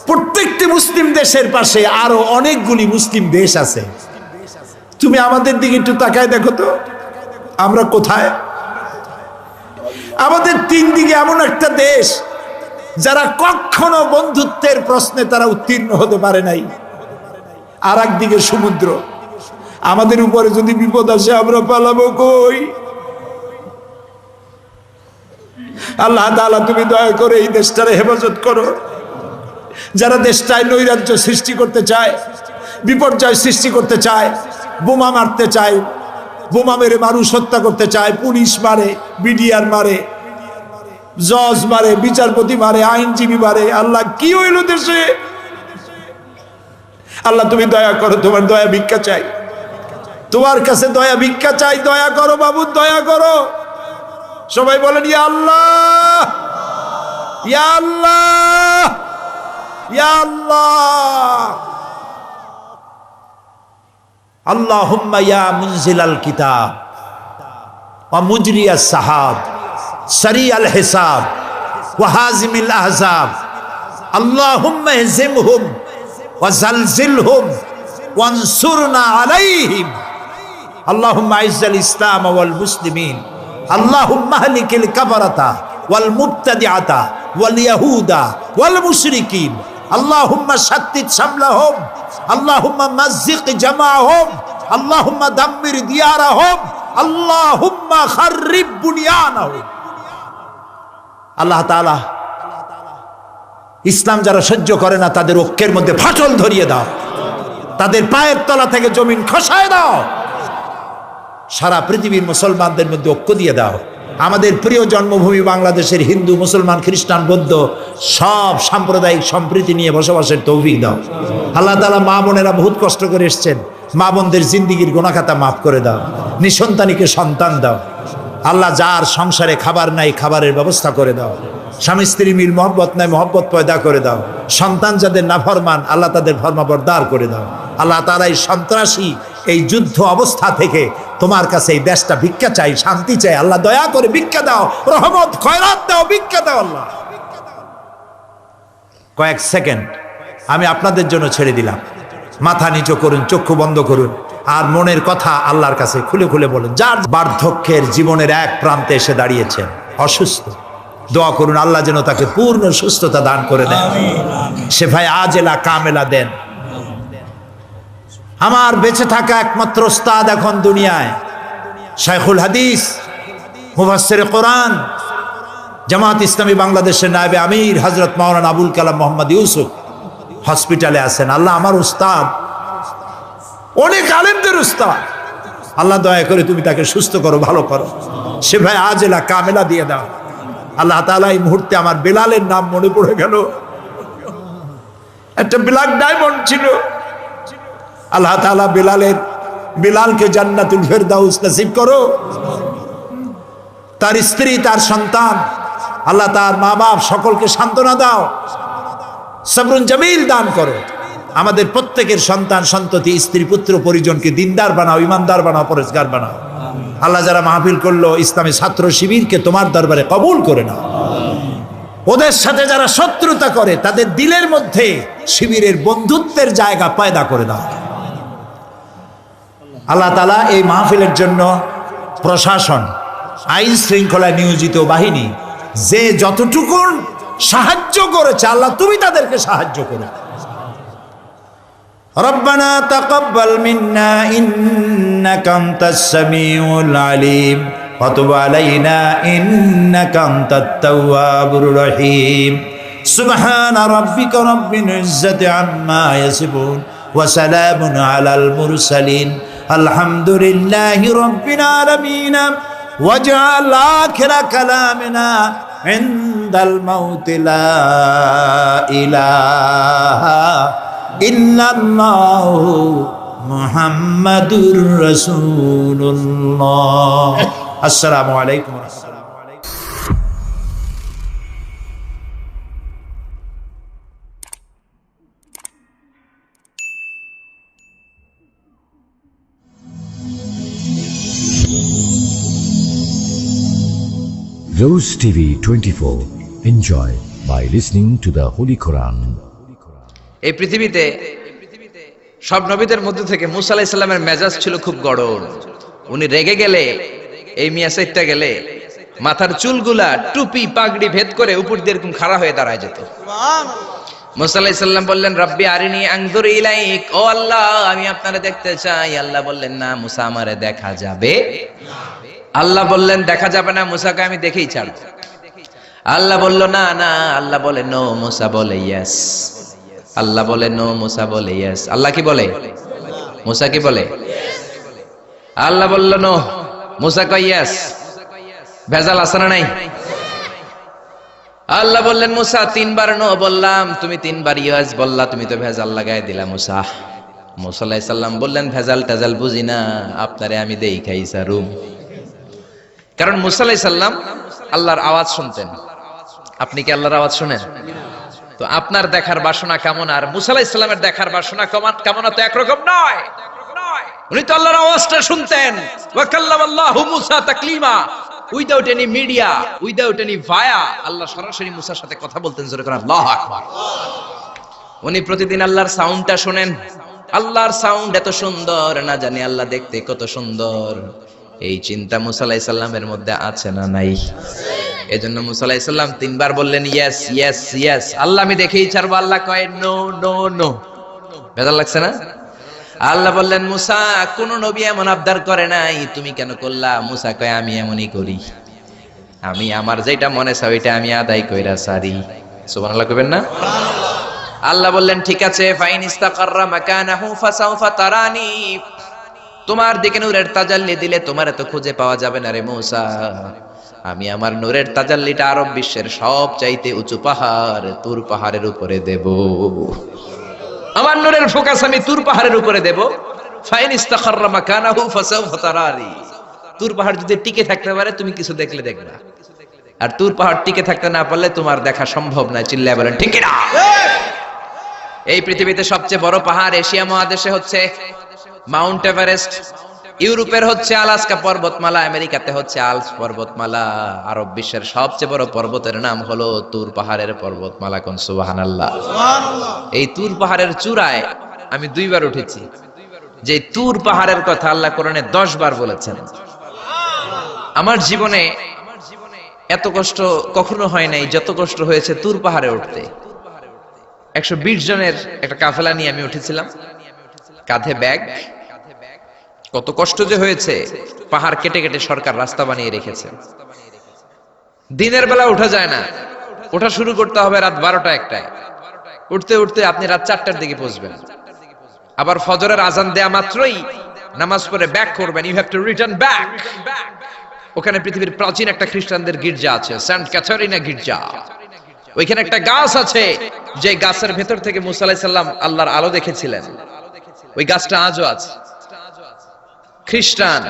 প্রত্যেকটি মুসলিম দেশের পাশে আরো অনেকগুলি মুসলিম দেশ আছে। তুমি আমাদের দিকে একটু তাকায় দেখো তো, আমরা কোথায়? আমাদের 3 দিকে এমন একটা দেশ যারা কখনো বন্ধুত্বের প্রশ্নে তারা উত্তীর্ণ হতে পারে নাই, আর একদিকে সমুদ্র। আমাদের উপরে যদি বিপদ আসে আমরা পালাবো কই? আল্লাহ তাআলা, তুমি দয়া করে এই দেশটারে হেফাজত করো। যারা দেশটায় নৈরাজ্য সৃষ্টি করতে চায়, বিপর্যয় সৃষ্টি করতে চায়, বোমা মারতে চায়, বোমা মেরে মানুষ হত্যা করতে চায়, পুলিশ মারে, বিডিআর মারে, জজ মারে, বিচারপতি মারে, আইনজীবী মারে। আল্লাহ কি হইল দেশে? আল্লাহ তুমি দয়া করো, তোমার দয়া ভিক্ষা চাই, তোমার কাছে দয়া ভিক্ষা চাই, দয়া করো বাবু, দয়া করো। সবাই বলেন ইয়া আল্লাহ, ইয়া আল্লাহ, ইয়া আল্লাহ। আল্লাহুম্মা ইয়া মুনজিলাল কিতাব ওয়া মুজরিয়াস সাহাব সারিয়াল হিসাব ওয়া হাজিমিল আহজাব, আল্লাহুম্মা ইহজিমহুম ওয়া জালজিলহুম ওয়ানসুরনা আলাইহিম, আল্লাহুম্মা আইজ্জাল ইসলাম ওয়াল মুসলিমিন, আল্লাহুম্মা আহলিকিল কাফারাতা ওয়াল মুবতাদিআতা ওয়াল ইয়াহুদা ওয়াল মুশরিকিন, আল্লাহুম্মা শাত্তিত শামলাহুম, আল্লাহুম্মা মাযযিক জামাআহুম, আল্লাহুম্মা দাম্মির দিয়ারাহুম, আল্লাহুম্মা খাররিব বুনিয়ানাহুম। আল্লাহ তাআলা ইসলাম যারা সহ্য করে না তাদের ঐক্যের মধ্যে ফাটল ধরিয়ে দাও, তাদের পায়ের তলা থেকে জমিন খসায় দাও, সারা পৃথিবীর মুসলমানদের মধ্যে ঐক্য দিয়ে দাও। আমাদের প্রিয় জন্মভূমি বাংলাদেশের হিন্দু, মুসলমান, খ্রিস্টান, বৌদ্ধ সব সাম্প্রদায়িক সম্প্রীতি নিয়ে বসবাসের তৌফিক দাও। আল্লাহ তাআলা মা বোনেরা বহুত কষ্ট করে এসছেন, মা বোনদের জিন্দিগির গুনাহখাতা মাফ করে দাও, নিঃসন্তানীকে সন্তান দাও। আল্লাহ যার সংসারে খাবার নাই খাবারের ব্যবস্থা করে দাও, স্বামী স্ত্রী মিল মহব্বত নাই মহব্বত পয়দা করে দাও, সন্তান যাদের নাফরমান আল্লাহ তাদের ফরমাবরদার করে দাও। আল্লাহ তাআলা এই সন্ত্রাসী এই যুদ্ধ অবস্থা থেকে তোমার কাছে এই দেশটা ভিক্ষা চাই, শান্তি চাই, আল্লাহ দয়া করে ভিক্ষা দাও, রহমত খয়রাত দাও, ভিক্ষা দাও আল্লাহ। কয়েক সেকেন্ড আমি আপনাদের জন্য ছেড়ে দিলাম, মাথা নিচু করুন, চক্ষু বন্ধ করুন, আর মনের কথা আল্লাহর কাছে খুলে খুলে বলেন। যার বার্ধক্যের জীবনের এক প্রান্তে এসে দাঁড়িয়েছেন, অসুস্থ, দোয়া করুন আল্লাহ যেন তাকে পূর্ণ সুস্থতা দান করে দেন, শেফায়ে আজেলা কামেলা দেন। আমার বেঁচে থাকা একমাত্র ওস্তাদ এখন দুনিয়ায় শাইখুল হাদিস, মুফাসসিরে কোরআন, জামাত ইসলামী বাংলাদেশের নায়েবে আমির হযরত মাওলানা আবুল কালাম মোহাম্মদ ইউসুফ হসপিটালে আছেন। আল্লাহ আমার উস্তাদ, অনেক আলেমদের উস্তাদ, আল্লাহ দয়া করে তুমি তাকে সুস্থ করো, ভালো করো, শেফায়ে আজেলা কামেলা দিয়ে দাও। আল্লাহ তাআলা এই মুহূর্তে আমার বেলালের নাম মনে পড়ে গেল, একটা ব্ল্যাক ডায়মন্ড ছিল। আল্লাহ তাআলা বেলালকে জান্নাতুল ফেরদাউস নসিব করো, তার স্ত্রী, তার সন্তান, আল্লাহ তার মা বাপ সকলকে সান্ত্বনা দাও, সবরুন জামিল দান করো। আমাদের প্রত্যেকের সন্তান সন্ততি, স্ত্রী, পুত্র, পরিজনকে দিনদার বানাও, ইমানদার বানাও, পরেজগার বানাও। আল্লাহ যারা মাহফিল করলো ইসলামী ছাত্র শিবিরকে তোমার দরবারে কবুল করে নাও। ওদের সাথে যারা শত্রুতা করে তাদের দিলের মধ্যে শিবিরের বন্ধুত্বের জায়গা পয়দা করে দাও। আল্লাহ তাআলা এই মাহফিলের জন্য প্রশাসন, আইন শৃঙ্খলায় নিয়োজিত বাহিনী যে যতটুকু সাহায্য করেছে আল্লাহ তুমি তাদেরকে সাহায্য করো। রব্বানা তাকাব্বাল মিন্না ইন্নাকা আনতাস সামিউল আলিম ওয়া তুব আলাইনা ইন্নাকা আনতাত তাওয়াবুর রহিম। সুবহানা রাব্বিকা রাব্বিল ইজ্জাতি আম্মা ইয়াসিফুন ওয়া সালামুন আলাল মুরসালিন আলহামদুলিল্লাহি রাব্বিল আলামিন। ওয়াজআল আখিরা কালামিনা ইনদাল মাউতি লা ইলাহা ইল্লাল্লাহু মুহাম্মাদুর রাসূলুল্লাহ। আসসালামু আলাইকুম ওয়া রাহমাতুল্লাহ। Rose TV 24. Enjoy by listening to the Holy Quran. এই পৃথিবীতে সব নবীদের মধ্যে থেকে মুসা আলাইহিস সালামের মেজাজ ছিল খুব গড়ন। উনি রেগে গেলে, এই মিয়া সাইটটা গেলে মাথার চুলগুলা টুপি পাগড়ি ভেদ করে উপর দিয়ে এরকম খাড়া হয়ে দাঁড়ায় যেত। মুসা আলাইহিস সালাম বললেন রব্বি আরিনি আনজুর ইলাইক, ও আল্লাহ আমি আপনারে দেখতে চাই। আল্লাহ বললেন না মুসা আমারে দেখা যাবে। আল্লাহ বললেন দেখা যাবে না, মুসাকে আমি দেখেই ছাড়ব। আল্লাহ বলল না না, আল্লাহ বলে নো, মুসা বলে ইয়েস। আল্লাহ বলে নো, মুসা বলে ইয়েস। আল্লাহ কি বলে? মুসা কি বলে? আল্লাহ বলল নো, মুসা কয় ইয়েস। ভেজাল আছে না নাই? আল্লাহ বললেন মুসা 3 বার নো বললাম, তুমি 3 বার ইয়েস বললা, তুমি তো ভেজাল লাগাই দিলা মুসা। মুসা আলাইহিস সালাম বললেন ভেজাল টেজাল বুঝি না, আপনারে আমি দেই খাইছা রুম। কারণ মুসা আলাইহিস সালাম আল্লাহর আওয়াজ শুনতেন। আপনি কি আল্লাহর আওয়াজ শুনেন? তো আপনার দেখার বাসনা কেমন আর মুসা আলাইহিস সালামের দেখার বাসনা কেমন তো একরকম নয়। উনি তো আল্লাহর আওয়াজটা শুনতেন। ওয়া কাল্লামাল্লাহু মুসা তাকলিমা, without any media, without any via, আল্লাহ সরাসরি মুসার সাথে কথা বলতেন। জোরে করে আল্লাহু আকবার। উনি প্রতিদিন আল্লাহর সাউন্ডটা শুনেন। আল্লাহর সাউন্ড এত সুন্দর, না জানি আল্লাহ দেখতে কত সুন্দর। এই চিন্তা মুসা আলাইহিস সালামের মধ্যে আছে না নাই? এজন্য মুসা আলাইহিস সালাম 3 বার বললেন ইয়েস ইয়েস ইয়েস। আল্লাহ আমি দেখেই ছাড়বো। আল্লাহ কয় নো নো নো। ভেজাল লাগছে না? আল্লাহ বললেন মুসা কোন নবী এমন আবদার করে নাই, তুমি কেন করলা? মুসা কয় আমি এমনই করি, আমি আমার যেটা মনে চাই ওইটা আমি আদায় কইরা সারি। সুবহানাল্লাহ কইবেন না? আল্লাহ বললেন ঠিক আছে, ফাইন ইস্তাকাররা মাকানাহু ফাসাউফা তারানি, তোমার দিকে নূরের তাজাল্লি দিলে তোমার তো খুঁজে পাওয়া যাবে না রে মুসা। আমি আমার নূরের তাজাল্লিটা আরব বিশ্বের সবচাইতে উঁচু পাহাড় তুর পাহাড়ের উপরে দেব। আমার নূরের ফোকাস আমি তুর পাহাড়ের উপরে দেব। ফাইন ইস্তাকাররা মাকানাহু ফাসাউফা তারানি, তুর পাহাড় যদি টিকে থাকতে পারে তুমি কিছু দেখলে দেখবা, আর তুর পাহাড় টিকে থাকতে না পারলে তোমার দেখা সম্ভব না। চিল্লায় বলেন ঠিক না? এই পৃথিবীতে সবচেয়ে বড় পাহাড় এশিয়া মহাদেশে হচ্ছে মাউন্ট এভারেস্ট, ইউরোপের হচ্ছে আলাস্কা পর্বতমালা, আমেরিকাতে হচ্ছে আল্পস পর্বতমালা, আরব বিশ্বের সবচেয়ে বড় পর্বতের নাম হলো তুর পাহাড়ের পর্বতমালা। কোন সুবহানাল্লাহ। এই তুর পাহাড়ের চূড়ায় আমি 2 বার উঠেছি। যে তুর পাহাড়ের কথা আল্লাহ কোরআনে 10 বার বলেছেন। আমার জীবনে এত কষ্ট কখনো হয় নাই যত কষ্ট হয়েছে তুর পাহাড়ে উঠতে। 120 জনের একটা কাফেলা নিয়ে আমি উঠেছিলাম, কাঁধে ব্যাগ। কত কষ্ট যে হয়েছে। পাহাড় কেটে কেটে সরকার রাস্তা বানিয়ে রেখেছে। দিনের বেলা ওঠা যায় না, ওঠা শুরু করতে হবে রাত 12টা 1টায়। উঠতে উঠতে আপনি রাত 4টার দিকে পৌঁছবেন। আবার ফজরের আজান দেয়া মাত্রই নামাজ পড়ে ব্যাক করবেন। You have to return back. ওখানে পৃথিবীর প্রাচীন একটা খ্রিস্টানদের গির্জা আছে, সেন্ট ক্যাথারিনা গির্জা। ওইখানে একটা গাছ আছে, যে গাছের ভেতর থেকে মুসা আলাইহিস সালাম আল্লাহর আলো দেখেছিলেন। ওই গাছটা আজও আছে। খ্রিস্টান,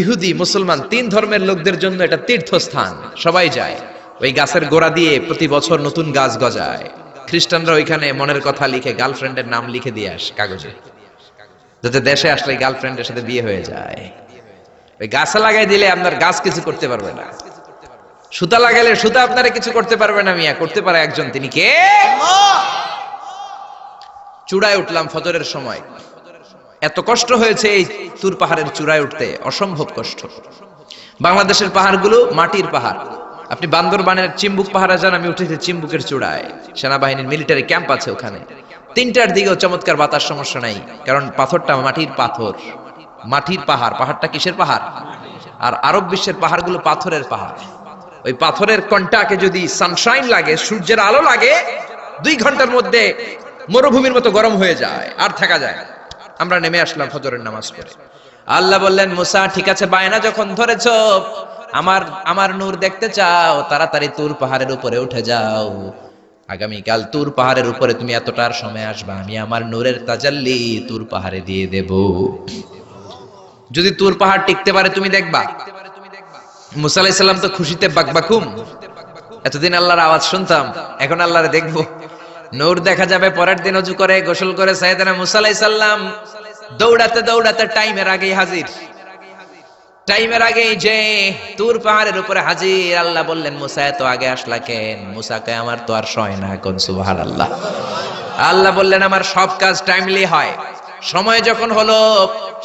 ইহুদি, মুসলমান 3 ধর্মের লোকদের জন্য এটা তীর্থস্থান, সবাই যায়। ওই গাছের গোড়া দিয়ে প্রতি বছর নতুন গাছ গজায়। খ্রিস্টানরা ওইখানে মনের কথা লিখে গার্লফ্রেন্ডের নাম লিখে দিয়ে আসে কাগজে, যাতে দেশে আসলে গার্লফ্রেন্ডের সাথে বিয়ে হয়ে যায়। ওই গাছে লাগাই দিলে আপনার গাছ কিছু করতে পারবে না। সুতা লাগাইলে সুতা আপনারা কিছু করতে পারবে না। মিয়া করতে পারে একজন, তিনি কে? চূড়ায় উঠলাম ফজরের সময়। এত কষ্ট হয়েছে এই তুর পাহাড়ের চূড়ায় উঠতে, অসম্ভব কষ্ট। বাংলাদেশের পাহাড়গুলো মাটির পাহাড়। আপনি বান্দরবানের চিম্বুক পাহাড়ে যান, আমি উঠেছি চিম্বুকের চূড়ায়। সেনাবাহিনীর মিলিটারি ক্যাম্প আছে ওখানে। 3টার দিকেও চমৎকার বাতাস, সমস্যা নাই, কারণ পাথরটা মাটির পাথর, মাটির পাহাড়। পাহাড়টা কিসের পাহাড়? আর আরব বিশ্বের পাহাড়গুলো পাথরের পাহাড়। ওই পাথরের কন্টাকে যদি সানশাইন লাগে, সূর্যের আলো লাগে, 2 ঘন্টার মধ্যে মরুভূমির মতো গরম হয়ে যায়, আর থাকা যায় না। আমরা নেমে আসলাম ফজরের নামাজ পড়ে। আল্লাহ বললেন মুসা ঠিক আছে, বায়না যখন ধরেছো, আমার নূর দেখতে চাও, তাড়াতাড়ি তুর পাহাড়ের উপরে উঠে যাও। আগামীকাল তুর পাহাড়ের উপরে তুমি এতটার সময় আসবা, আমি আমার নূরের তাজাল্লি তুর পাহাড়ে দিয়ে দেব। যদি তুর পাহাড় টিকতে পারে তুমি দেখবা। মুসা আলাইহিস সালাম তো খুশিতে বাকবাকুম। এতদিন আল্লাহর আওয়াজ শুনতাম, এখন আল্লাহরে দেখবো, নূর দেখা যাবে। পরের দিন ওযু করে গোসল করে সাইয়েদনা মুসা আলাইহিস সালাম দৌড়াতে দৌড়াতে টাইমের আগেই হাজির। টাইমের আগেই যে তুর পাহাড়ের উপরে হাজির। আল্লাহ বললেন মুসা এত আগে আসলা কেন? মুসা কয় আমার তো আর সয় না। কোন সুবহানাল্লাহ। আল্লাহ বললেন আমার সব কাজ টাইমলি হয়। সময় যখন হলো,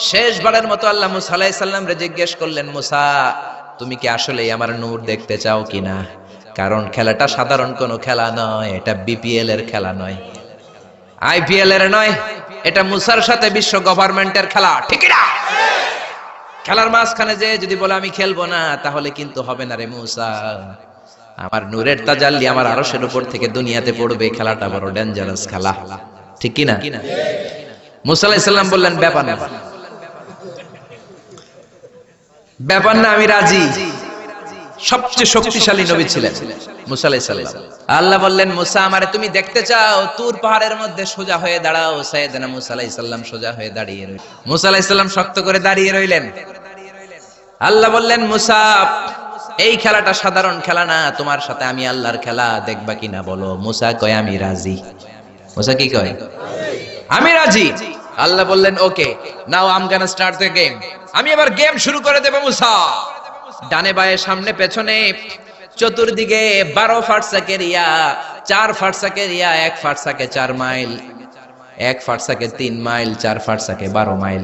শেষবারের মতো আল্লাহ মুসা আলাইহিস সালামরে জিজ্ঞেস করলেন, মুসা তুমি কি আসলেই আমার নূর দেখতে চাও কিনা? কারণ খেলাটা সাধারণ কোনো খেলা নয়, এটা বিপিএল এর খেলা নয়, আইপিএল এর নয়, এটা মুসার সাথে বিশ্ব গভর্নমেন্টের খেলা, ঠিক না? খেলার মাঝখানে যে যদি বলে আমি খেলবো না, তাহলে কিন্তু হবে না রে মুসা। আমার নূরের তাজাল্লি আমার আরশের উপর থেকে দুনিয়াতে পড়বে, খেলাটা বড় ডেঞ্জারাস খেলা, ঠিক কি না? মুসা আলাইহিস সালাম বললেন ব্যাপার না, ব্যাপার না, আমি রাজি। সবচেয়ে শক্তিশালী নবী ছিলেন মুসা আলাইহিস সালাম। আল্লাহ বললেন, মুসা আমারে তুমি দেখতে চাও? তুর পাহাড়ের মধ্যে সোজা হয়ে দাঁড়াও। সাইয়েদনা মুসা আলাইহিস সালাম সোজা হয়ে দাঁড়িয়ে রইলেন। মুসা আলাইহিস সালাম শক্ত করে দাঁড়িয়ে রইলেন। আল্লাহ বললেন, মুসা এই খেলাটা সাধারণ খেলা না, তোমার সাথে আমি আল্লাহর খেলা, দেখবা কিনা বলো? মুসা কয় আমি রাজি। মুসা কি কয়? আমি রাজি। আল্লাহ বললেন, okay, now I am gonna start the game. আমি এবার গেম শুরু করে দেব মুসা। ডানে বায়ে সামনে পেছনে চতুর্দিকে 12 ফারসাক এরিয়া, 4 ফারসাক এরিয়া, 1 ফারসাকে 4 মাইল, 1 ফারসাকে 3 মাইল, 4 ফারসাকে 12 মাইল।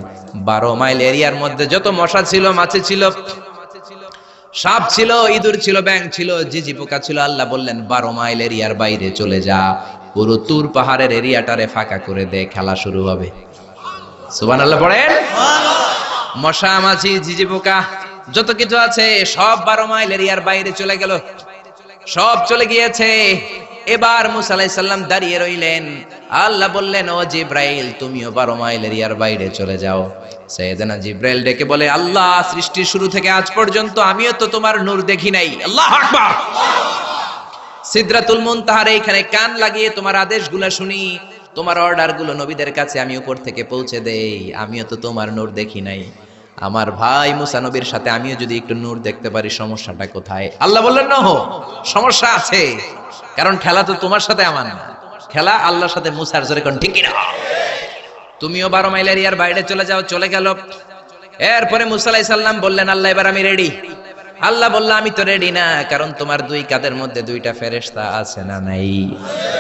12 মাইল এরিয়ার মধ্যে যত মশা ছিল, মাছি ছিল, সাপ ছিল, ইঁদুর ছিল, ব্যাঙ ছিল, জিজি পোকা ছিল, আল্লাহ বললেন 12 মাইল এরিয়ার বাইরে চলে যা, পুরো তুর পাহাড়ের এরিয়াটারে ফাঁকা করে দে, খেলা শুরু হবে। সুবহানাল্লাহ পড়েন। মশা মাছি জিজি পোকা যত কিছু আছে সব 12 মাইল এরিয়ার বাইরে চলে গেল, সব চলে গিয়েছে। এবার মুসা আলাইহিস সালাম দাঁড়িয়ে রইলেন। আল্লাহ বললেন, ও জিব্রাইল, তুমিও 12 মাইল এরিয়ার বাইরে চলে যাও। সাইয়েদনা জিব্রাইল ডেকে বলে, আল্লাহ, সৃষ্টির শুরু থেকে আজ পর্যন্ত আমিও তো তোমার নূর দেখি নাই। আল্লাহু আকবার। সিদরাতুল মুনতাহার এইখানে কান লাগিয়ে তোমার আদেশগুলো শুনি, তোমার অর্ডারগুলো নবীদের কাছে আমি উপর থেকে পৌঁছে দেই, আমিও তো তোমার নূর দেখি নাই। আমার ভাই মুসা নবীর সাথে আমিও যদি একটু নূর দেখতে পারি, সমস্যাটা কোথায়? আল্লাহ বললেন, না, সমস্যা আছে, কারণ খেলা তো তোমার সাথে আমার না, খেলা আল্লাহর সাথে। মুসার জোরে কোন ঠিক না? তুমিও 12 মাইল এরিয়ার বাইরে চলে যাও। চলে গেল। এরপরে মুসা আলাইহিস সালাম বললেন, আল্লাহ, এবার আমি রেডি। আল্লাহ বলল, আমি তো রেডি না, কারণ তোমার 2 কাঁধের মধ্যে 2টা ফেরেশতা আছে না নাই?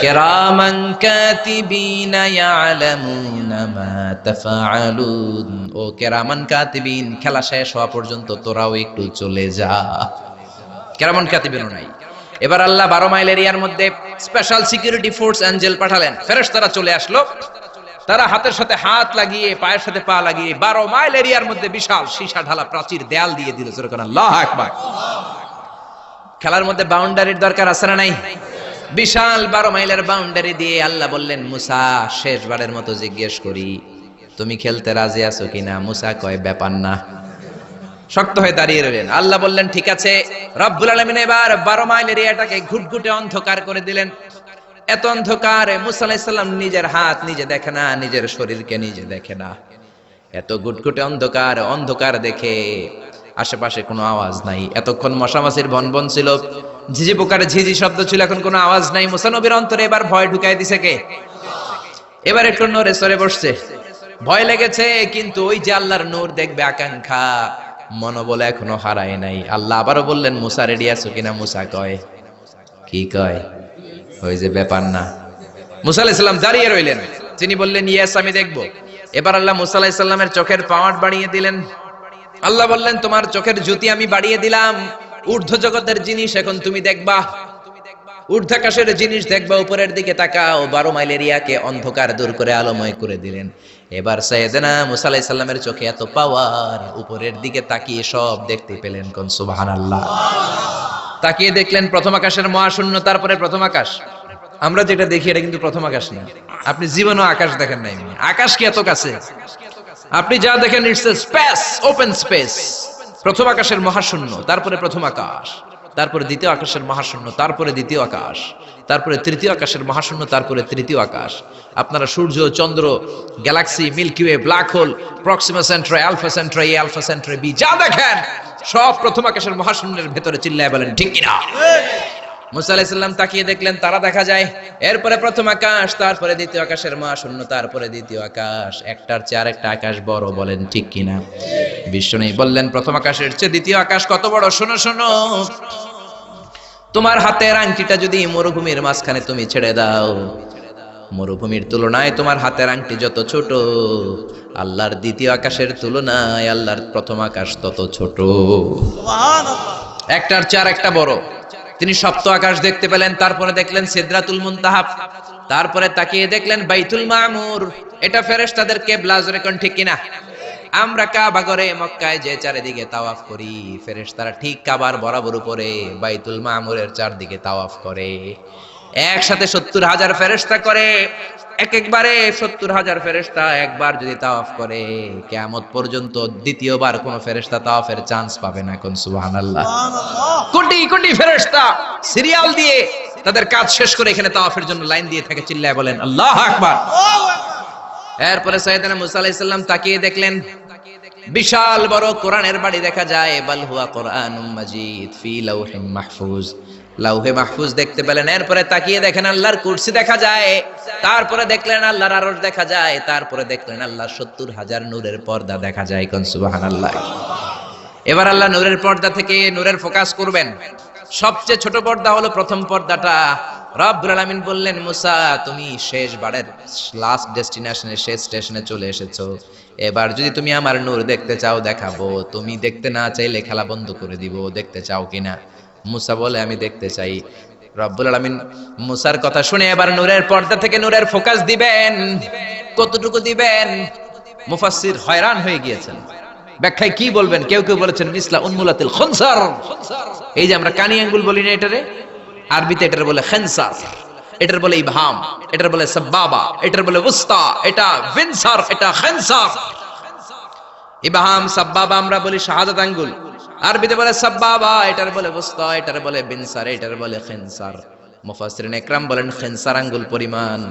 কিরামান কাতিবিনা ইয়ালামুনা মা তাফআলুন। ও কিরামান কাতিবিন, খেলা শেষ হওয়া পর্যন্ত তোরাও একটু চলে যা। কিরামান কাতিবিনও নাই। এবার আল্লাহ 12 মাইল এরিয়ার মধ্যে স্পেশাল সিকিউরিটি ফোর্স এঞ্জেল পাঠালেন। ফেরেশতারা চলে আসলো। তারা হাতের সাথে হাত লাগিয়ে, পায়ের সাথে পা লাগিয়ে 12 মাইল এরিয়ার মধ্যে বিশাল সীসা ঢালা প্রাচীর দেয়াল দিয়ে দিল। যেরকম আল্লাহু আকবার। খেলার মধ্যে বাউন্ডারির দরকার আছে না নাই? বিশাল 12 মাইলের বাউন্ডারি দিয়ে আল্লাহ বললেন, মুসা, শেষবারের মতো জিজ্ঞেস করি, তুমি খেলতে রাজি আছো কিনা? মুসা কয়, ব্যাপার না। শক্ত হয়ে দাঁড়িয়ে রইলেন। আল্লাহ বললেন, ঠিক আছে। রব্বুল আলামিন এবার 12 মাইল এরিয়াটাকে ঘুটঘুটে অন্ধকার করে দিলেন। এত অন্ধকার, মুসা আলাইহিস সালাম নিজের হাত নিজে দেখে না, নিজের শরীরকে নিজে দেখে না। এত ঘুটঘুটে অন্ধকার, অন্ধকার দেখে আশেপাশে কোনো আওয়াজ নাই। এতক্ষণ মশামাছির ভনভন ছিল, ঝিঝি পোকার ঝিঝি শব্দ ছিল, এখন কোনো আওয়াজ নাই। মুসা নবীর অন্তরে এবার ভয় ঢুকাই দিছে কে? এবার একটু নড়ে সরে বসছে। ভয় লেগেছে, কিন্তু ওই যে আল্লাহর নূর দেখবে আকাঙ্ক্ষা, মনোবল এখনো হারায় নাই। আল্লাহ আবারও বললেন, মুসা, রেডি আছো কিনা? মুসা কয়, কি কয়? ওই যে ব্যাপার না। মুসা আলাইহিস সালাম দাঁড়িয়ে রইলেন। তিনি বললেন, ইয়েস, আমি দেখব। এবার আল্লাহ মুসা আলাইহিস সালামের চোখের পাওয়ার বাড়িয়ে দিলেন। আল্লাহ বললেন, তোমার চোখের জ্যোতি আমি বাড়িয়ে দিলাম, ঊর্ধ্ব জগতের জিনিস এখন তুমি দেখবা, ঊর্ধ্বাকাশের জিনিস দেখবা। উপরের দিকে তাকাও। 12 মাইল এরিয়াকে অন্ধকার দূর করে আলোময় করে দিলেন। এবার সাইয়েদনা মুসা আলাইহিস সালামের চোখে এত পাওয়ার, উপরের দিকে তাকিয়ে সব দেখতে পেলেন। কোন সুবহানাল্লাহ। তাকিয়ে দেখলেন প্রথম আকাশের মহাশূন্য, তারপরে প্রথম আকাশ। আমরা যেটা দেখি এটা কিন্তু প্রথম আকাশ না। আপনি জীবনেও আকাশ দেখেন নাই। আকাশ কি এত কাছে? আপনি যা দেখেন it's a space, open space. প্রথম আকাশের মহাশূন্য, তারপরে প্রথম আকাশ, তারপরে দ্বিতীয় আকাশের মহাশূন্য, তারপরে দ্বিতীয় আকাশ, তারপরে তৃতীয় আকাশের মহাশূন্য, তারপরে তৃতীয় আকাশ। আপনারা সূর্য, চন্দ্র, galaxy, milky way, black hole, proxima centauri, alpha centauri, A, alpha centauri B, যা দেখেন সব প্রথম আকাশের মহাশূন্যের ভেতরে। চিল্লায় বলেন ঠিক কিনা? মুসা আলাইহিস সালাম তাকিয়ে দেখলেন তারা দেখা যায়। এরপরে প্রথম আকাশ, তারপরে দ্বিতীয় আকাশের মহাশূন্য, তারপরে দ্বিতীয় আকাশ। একটার চেয়ে আরেকটা আকাশ বড়। বলেন ঠিক কিনা? বিশ্বনবী বললেন, প্রথম আকাশের চেয়ে দ্বিতীয় আকাশ কত বড়? শোনো শোনো, তোমার হাতের আংটিটা যদি মরুভূমির মাঝখানে তুমি ছেড়ে দাও, মরুভূমির তুলনায় তোমার হাতের আংটি যত ছোট, আল্লাহর দ্বিতীয় আকাশের তুলনায় আল্লাহর প্রথম আকাশ তত ছোট। একটার চেয়ে আরেকটা বড়। তিনি সপ্ত আকাশ দেখতে পেলেন। তারপরে দেখলেন সিদরাতুল মুনতাহা, তারপরে তাকিয়ে দেখলেন বাইতুল মামুর। এটা ফেরেশতাদের কিবলা। জোরে কোন ঠিক কিনা? আমরা কাবা ঘরে মক্কায় যে চারিদিকে তাওয়াফ করি, ফেরেশতারা ঠিক কাবার বরাবর উপরে বাইতুল মামুরের চারদিকে তাওয়াফ করে। একসাথে 70,000 ফেরেশতা করে। একবারে 70,000 ফেরেশতা একবার যদি তাওয়াফ করে কিয়ামত পর্যন্ত দ্বিতীয়বার কোন ফেরেশতা তাওয়াফের চান্স পাবে না। কোন সুবহানাল্লাহ। কোটি কোটি ফেরেশতা সিরিয়াল দিয়ে তাদের কাজ শেষ করে এখানে তাওয়াফের জন্য লাইন দিয়ে থাকে, চিল্লায় বলেন আল্লাহু আকবার। এরপরে সাইয়েদনা মুসা আলাইহিস সালাম তাকিয়ে দেখলেন বিশাল বড় কোরআনের বাড়ি দেখা যায়, বাল হুয়া কোরআনুম মাজিদ ফি লাউহিম মাহফুজ, লাউহে মাহফুজ দেখতে পেলেন। এরপরে তাকিয়ে দেখেন আল্লাহর কুরসি দেখা যায়, তারপরে দেখলেন আল্লাহর আরশ দেখা যায়, তারপরে দেখলেন আল্লাহর 70,000 নূরের পর্দা দেখা যায়। কোন সুবহানাল্লাহ। এবার আল্লাহ নূরের পর্দা থেকে নূরের ফোকাস করবেন। সবচেয়ে ছোট পর্দা হলো প্রথম পর্দাটা। রব্বুল আলামিন বললেন মুসা তুমি শেষবারের লাস্ট ডেস্টিনেশনে, শেষ স্টেশনে চলে এসেছো, এবার যদি তুমি আমার নূর দেখতে চাও দেখাবো, তুমি দেখতে না চাইলে খেলা বন্ধ করে দিব, দেখতে চাও কিনা? মুসা বলে আমি দেখতে চাই। রব্বুল আলামিন মুসার কথা শুনে এবার নূরের পর্দা থেকে নূরের ফোকাস দিবেন। কতটুকু দিবেন? মুফাসসির হয়রান হয়ে গিয়েছেন, ব্যাখ্যায় কি বলবেন। কেউ কেউ বলেছেন মিসলা উন্মুলাতিল খুনসার, এই যে আমরা কানি আঙ্গুল বলি না, এটারে আরবিতে এটার বলে খেনসার, এটার বলে ইবহাম, এটার বলে সাব্বাবা, এটার বলে উস্তা, এটা ভিনসার, এটা খেনসার। ইবহাম সাব্বাবা আমরা বলি শাহাদাত আঙ্গুল, আরবিতে বলে সাব্বাবা, এটার বলে উস্তা, এটার বলে বিনসার, এটার বলে খেনসার। মুফাসসিরিন ইকরাম বলেন খেনসার আঙ্গুল পরিমাণ,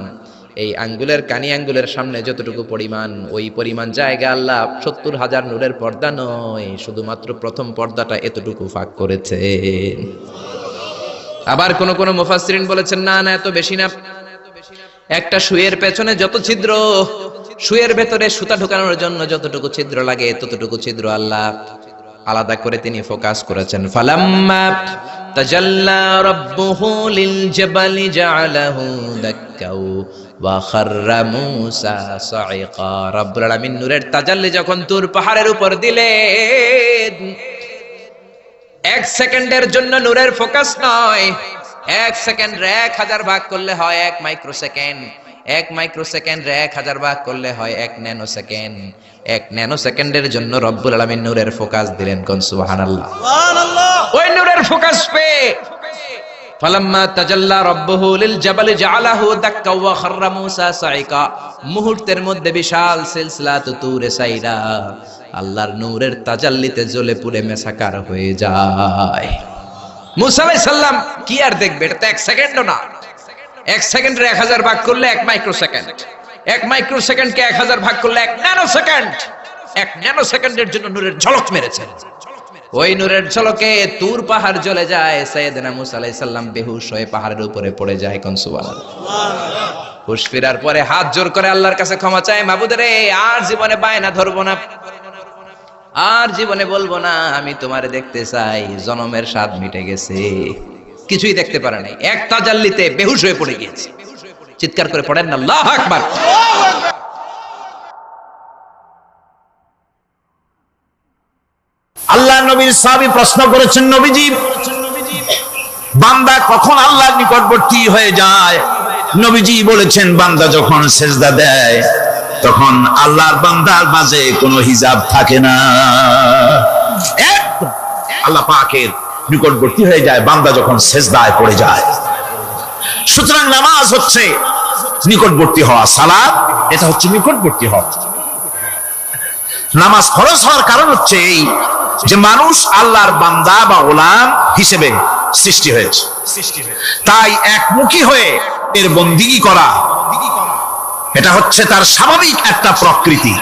এই আঙ্গুলের কানি আঙ্গুলের সামনে যতটুকু পরিমাণ, ওই পরিমাণ জায়গা আল্লাহ 70,000 নূরের পর্দা নয়, শুধুমাত্র প্রথম পর্দাটা এতটুকু ফাঁক করেছে। আবার কোন কোন মুফাসসিরিন বলেছেন না না, এত বেশি না, একটা সুয়ের পেছনে যত ছিদ্র, সুয়ের ভেতরে সুতা ঢোকানোর জন্য যতটুকু ছিদ্র লাগে ততটুকু ছিদ্র আল্লাহ আলাদা করে তিনি ফোকাস করেছেন। ফালাম্মা তাজাল্লা রাব্বুহু লিল জাবালি জাআলাহু দাক্কাও ওয়া খাররা মূসা সাইকা। রব্বুল আলামিন নূরের তাজাল্লি যখন তুর পাহাড়ের উপর দিলেন, 1 সেকেন্ডের জন্য নূরের ফোকাস নয়, 1 সেকেন্ড 1000 ভাগ করলে হয় 1 মাইক্রোসেকেন্ড, 1 মাইক্রোসেকেন্ড 1000 ভাগ করলে হয় 1 ন্যানো সেকেন্ড। 1 ন্যানো সেকেন্ডের জন্য রব্বুল আলামিন নূরের ফোকাস দিলেন। কোন সুবহানাল্লাহ। সুবহানাল্লাহ। ওই নূরের ফোকাস পেয়ে ফালাম্মা তাজাল্লা রাব্বুহু লিল জাবালি জাআলাহু দাক্কা ওয়া খাররা মূসা সাইকা, মুহূর্তের মধ্যে বিশাল সিলসিলাত তুরে সাইরা আল্লাহর নূরের তাজাল্লিতে জ্বলে পুড়ে মেসাকার হয়ে যায়। মূসা আলাইহিস সালাম কি আর দেখবে, এটা তো 1 সেকেন্ডও না। 1 সেকেন্ডে 1000 ভাগ করলে 1 মাইক্রোসেকেন্ড, 1 মাইক্রোসেকেন্ডকে 1000 ভাগ করলে 1 ন্যানো সেকেন্ড। 1 ন্যানো সেকেন্ডের জন্য নূরের ঝলক মেরেছে। ওই নূরের ঝলকে তুর পাহাড় জ্বলে যায়। সাইয়েদনা মূসা আলাইহিস সালাম বেহুশ হয়ে পাহাড়ের উপরে পড়ে যায়। কোন সুবহানাল্লাহ। হুশ ফেরার পরে হাত জোর করে আল্লাহর কাছে ক্ষমা চায়, মাবুদ রে আর জীবনে বায়না ধরবো না, আর জীবনে বলবো না আমি তোমারে দেখতে চাই, জনমের স্বাদ মিটে গেছে। কিছুই দেখতে পারে নাই, এক তাজাল্লিতে বেহুশ হয়ে পড়ে গিয়েছে। চিৎকার করে পড়েন না আল্লাহু আকবার। আল্লাহ নবীর সাহাবী প্রশ্ন করেছেন, নবীজি বান্দা কখন আল্লাহর নিকটবর্তী হয়ে যায়? নবীজি বলেছেন বান্দা যখন সেজদা দেয় তখন আল্লাহর বান্দার মাঝে কোনো হিজাব থাকে না, একদম আল্লাহ পাকের নিকটবর্তী হয়ে যায় বান্দা যখন সেজদায় পড়ে যায়। সুতরাং নামাজ হচ্ছে নিকটবর্তী হওয়া, সালাত এটা হচ্ছে নিকটবর্তী হওয়া। নামাজ ফরজ হওয়ার কারণ হচ্ছে এই যে মানুষ আল্লাহর বান্দা বা গোলাম হিসেবে সৃষ্টি হয়েছে, তাই একমুখী হয়ে এর বন্দিগি করা এটা হচ্ছে তার স্বাভাবিক একটা প্রকৃতি।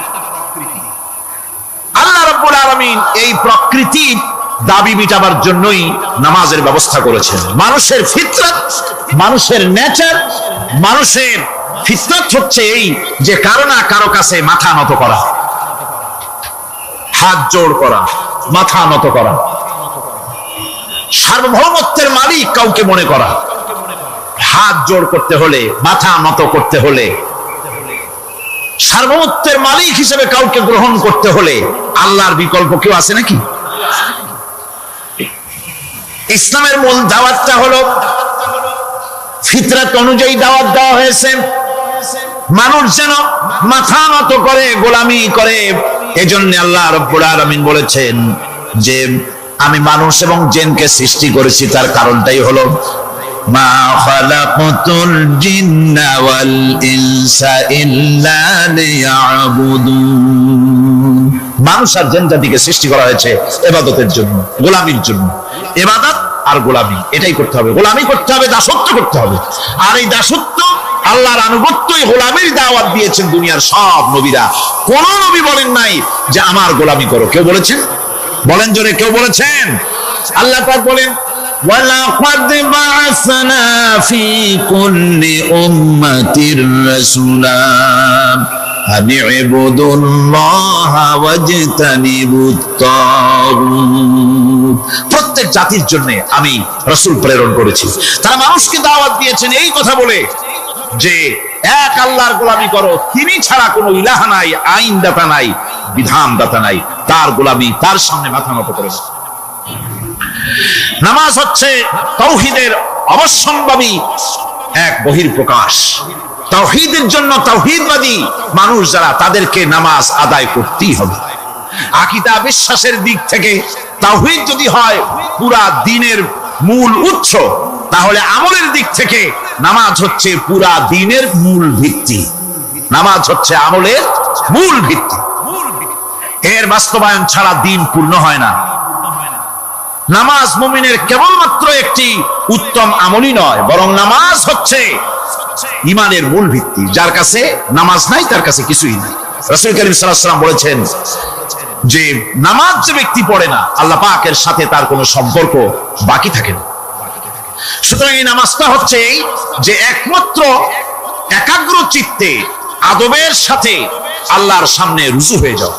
আল্লাহ রাব্বুল আলামিন এই প্রকৃতির দাবি মিটাবার জন্যই নামাজের ব্যবস্থা করেছেন। মানুষের ফিতরত, মানুষের নেচার, মানুষের ফিতরত হচ্ছে এই যে কারো না কারো কাছে মাথা নত করা, হাত জোড় করা, মাথা নত করা, সার্বভৌমত্বের মালিক কাউকে মনে করা। হাত জোড় করতে হলে, মাথা নত করতে হলে, সার্বভৌমত্বের মালিক হিসেবে কাউকে গ্রহণ করতে হলে আল্লাহর বিকল্প কেউ আছে নাকি? ইসলামের মূল দাওয়াতটা হলো ফিতরত অনুযায়ী দাওয়াত দেওয়া হয়েছে, মানুষ যেন মাথা নত করে, গোলামি করে। এজন্য আল্লাহ রাব্বুল আলামিন বলেছেন যে আমি মানুষ এবং জিনকে সৃষ্টি করেছি, তার কারণটাই হলো মা খালাকতুল জিন্না ওয়াল ইনসা ইল্লা লিয়াবুদুন। মানুষ আর জিন জাতিকে সৃষ্টি করা হয়েছে ইবাদতের জন্য, গোলামির জন্য। ইবাদত আর গোলামি এটাই করতে হবে, গোলামি করতে হবে, দাসত্ব করতে হবে। আর এই দাসত্ব আল্লাহর আনুগত্যই গোলামির দাওয়াত দিয়েছেন দুনিয়ার সব নবীরা। কোন নবী বলেন নাই যে আমার গোলামি করো, কেউ বলেছেন? বলেন জোরে, কেউ বলেছেন? আল্লাহ পাক বলেন ওয়ালাকাদ বা'আসনা ফি কুল্লি উম্মাতির রাসূলা আন ইবুদুল্লাহা ওয়াজতানিবুত তাগুত। প্রত্যেক জাতির জন্য আমি রাসূল প্রেরণ করেছি, তারা মানুষকে দাওয়াত দিয়েছেন এই কথা বলে যে এক আল্লাহর গোলামি করো, তিনি ছাড়া কোনো ইলাহ নাই, আইন দাতা নাই, বিধান দাতা নাই, তার গোলামি, তার সামনে মাথা নত করে। নামাজ হচ্ছে তাওহীদের অবশ্যম্ভাবী এক বহির্প্রকাশ। তাওহীদের জন্য তাওহীদবাদী মানুষ যারা, তাদেরকে নামাজ আদায় করতেই হবে। আকীদা বিশ্বাসের দিক থেকে তাওহীদ যদি হয় পুরা দ্বীনের মূল উৎস, তাহলে আমলের দিক থেকে নামাজ হচ্ছে পুরা দ্বীনের মূল ভিত্তি। নামাজ হচ্ছে আমলের মূল ভিত্তি, এর বাস্তবায়ন ছাড়া দ্বীন পূর্ণ হয় না। নামাজ মুমিনের কেবলমাত্র একটি উত্তম আমলই নয়, বরং নামাজ হচ্ছে ঈমানের মূল ভিত্তি। যার কাছে নামাজ নাই তার কাছে কিছুই নাই। রাসূল কারীম সাল্লাল্লাহু আলাইহি ওয়াসাল্লাম বলেছেন যে নামাজ যে ব্যক্তি পড়ে না, আল্লাহ পাকের সাথে তার কোনো সম্পর্ক বাকি থাকে না। সুতরাং এই নামাজটা হচ্ছে যে একমাত্র একাগ্র চিত্তে আদবের সাথে আল্লাহর সামনে রুজু হয়ে যাও।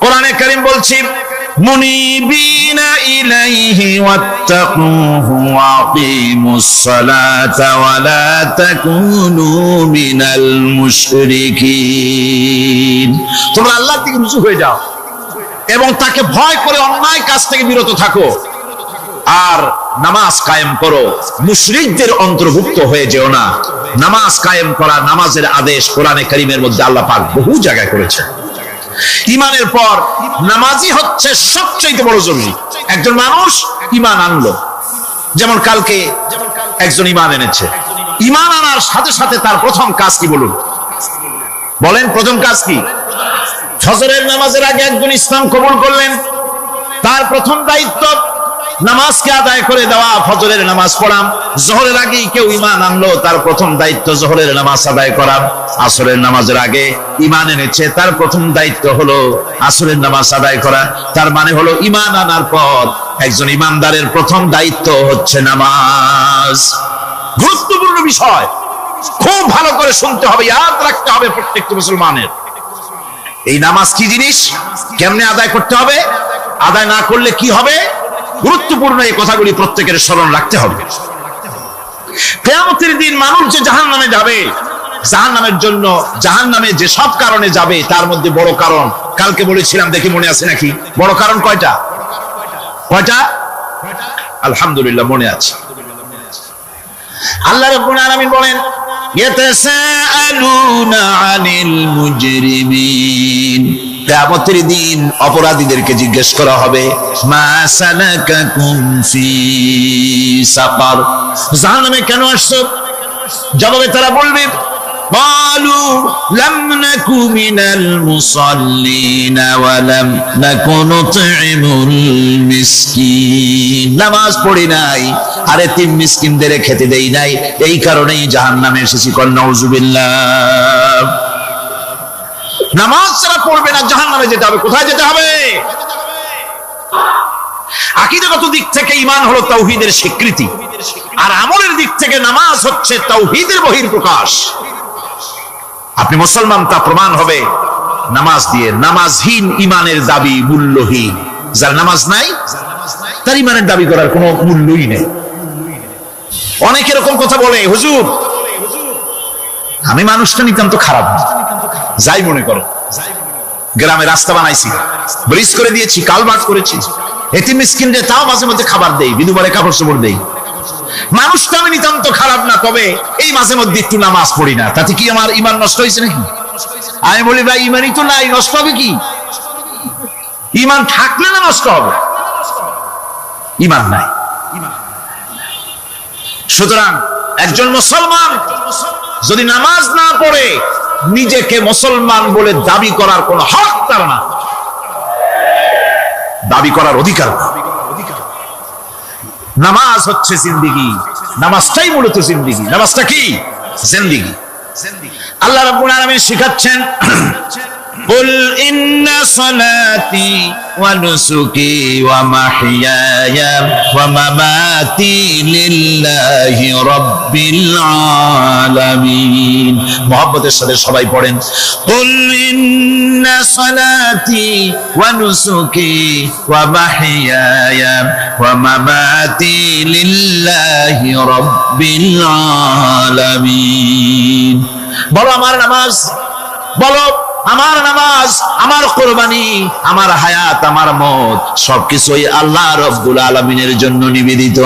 কোরআনে কারীম বলছে মুনিবিনা ইলাইহি ওয়াত্তাকুহু ওয়া আকিমুস সালাতা ওয়া লা তাকুনু মিনাল মুশরিকিন। তোমরা আল্লাহর দিকে রুজু হয়ে যাও এবং তাকে ভয় করে অন্যায় কাজ থেকে বিরত থাকো, আর নামাজ কায়েম করো, মুশরিকদের অন্তর্ভুক্ত হয়ে যেও না। নামাজ কায়েম করা, নামাজের আদেশ কোরআনে কারীমের মধ্যে আল্লাহ পাক বহু জায়গায় করেছেন। ঈমানের পর নামাজই হচ্ছে সবচেয়ে বড় জরুরি। একজন মানুষ ঈমান আনলো, যেমন কালকে একজন ঈমান এনেছে, ঈমান আনার সাথে সাথে তার প্রথম কাজ কি বলুন? বলেন প্রথম কাজ কি? ফজরের নামাজের আগে একজন ইসলাম কবুল করলেন, তার প্রথম দায়িত্ব নামাজকে আদায় করে দেওয়া, ফজরের নামাজ পড়াম। জোহরের আগে কেউ ঈমান আনলো, তার প্রথম দায়িত্ব জোহরের নামাজ আদায় করা। আসরের নামাজের আগে ঈমান এনেছে, তার প্রথম দায়িত্ব হলো আসরের নামাজ আদায় করা। তার মানে হলো ঈমান আনার পর একজন ঈমানদারের প্রথম দায়িত্ব হচ্ছে নামাজ। গুরুত্বপূর্ণ বিষয়, খুব ভালো করে শুনতে হবে, ইয়াদ রাখতে হবে প্রত্যেকটা মুসলমানের। এই নামাজ কি জিনিস, কেমনে আদায় করতে হবে, আদায় না করলে কি হবে, গুরুত্বপূর্ণ এই কথাগুলি প্রত্যেকের স্মরণ রাখতে হবে। কিয়ামতের দিন মানুষ যে জাহান্নামে যাবে, জাহান্নামের জন্য, জাহান্নামে যে সব কারণে যাবে তার মধ্যে বড় কারণ কালকে বলেছিলাম, দেখি মনে আছে নাকি? বড় কারণ কয়টা? কয়টা? আলহামদুলিল্লাহ মনে আছে। আল্লাহ রাব্বুল আলামিন বলেন ইয়াতাসাআলুনা আনিল মুজরিমিন। কিয়ামতের দিন অপরাধীদেরকে জিজ্ঞেস করা হবে মা সালাকাকুম ফি সাকার, জাহান্নামে কেন আসছো? জবাবে তারা বলবে ক্বালু লাম নাকু মিনাল মুসাল্লিন ওয়া লাম নাকু নুতঈমুল মিসকিন। নামাজ পড়ি নাই আর এতিম মিসকিনদের খেতে দেই নাই, এই কারণেই জাহান্নামে এসেছি। কল নাউযুবিল্লাহ। নামাজ যারা পড়বে না জাহান্নামে যেতে হবে। কোথায় যেতে হবে? আকীদাগত দিক থেকে ঈমান হলো তাওহীদের স্বীকৃতি, আর আমলের দিক থেকে নামাজ হচ্ছে তাওহীদের বহির্প্রকাশ। আপনি মুসলমান তা প্রমাণ হবে নামাজ দিয়ে। নামাজহীন ঈমানের দাবি মূল্যহীন। যার নামাজ নাই তার ঈমানের দাবি করার কোনো মূল্যই নেই। অনেক এরকম কথা বলে, হুজুর আমি মানুষটা নিতাম তো খারাপ না, যাই মনে করো, গ্রামে রাস্তা বানাইছি, ব্রিজ করে দিয়েছি, কালভার্ট করেছি, এতিম মিসকিনদের তাও মাঝে মধ্যে খাবার দেই, বিধবারে কাপড় চোপড় দেই, মানুষটা আমি নিতান্ত খারাপ না, তবে এই মাঝে মধ্যে একটু নামাজ পড়ি না, তাতে কি আমার ঈমান নষ্ট হয়েছে নাকি? আমি বলি ভাই ঈমানই তো নাই, নষ্ট হবে কি? ঈমান থাকলে না নষ্ট হবে? ঈমান নাই। সুতরাং একজন মুসলমান যদি নামাজ না পড়ে নিজেকে মুসলমান বলে দাবি করার কোন হক তার না, দাবি করার অধিকার না। নামাজ হচ্ছে জিন্দেগি, নামাজটাই মূলত জিন্দেগি। নামাজটা কি? জিন্দেগি। আল্লাহ রাব্বুল আলামিন শিখাচ্ছেন, قل إن صلاتي ونسكي ومحياي ومماتي لله رب العالمين। মোহাব্বতের সাথে সবাই পড়েন, قل إن صلاتي ونسكي ومحياي ومماتي لله رب العالمين। বলো আমার নামাজ, বলো আমার নামাজ, আমার কোরবানি, আমার হায়াত, আমার মত সবকিছুই আল্লাহ রাব্বুল আলামিনের জন্য নিবেদিত।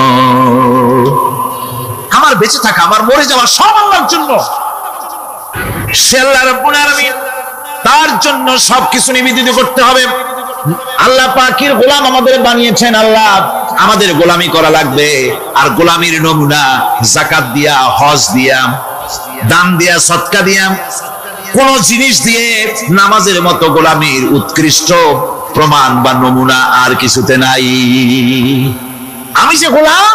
আমার বেঁচে থাকা, আমার মরে যাওয়া সব আল্লাহর জন্য। সে আল্লাহ রাব্বুল আলামিন, তার জন্য সবকিছু নিবেদিত করতে হবে। আল্লাহ পাকের গোলাম আমাদের বানিয়েছেন, আল্লাহ আমাদের গোলামি করা লাগবে। আর গোলামির নমুনা যাকাত দিয়া, হজ দিয়া, দান দিয়া, সদকা দিয়া, কোন জিনিস দিয়ে নামাজের মতো গোলামীর উৎকৃষ্ট প্রমাণ বা নমুনা আর কিছুতে নাই। আমি যে গোলাম,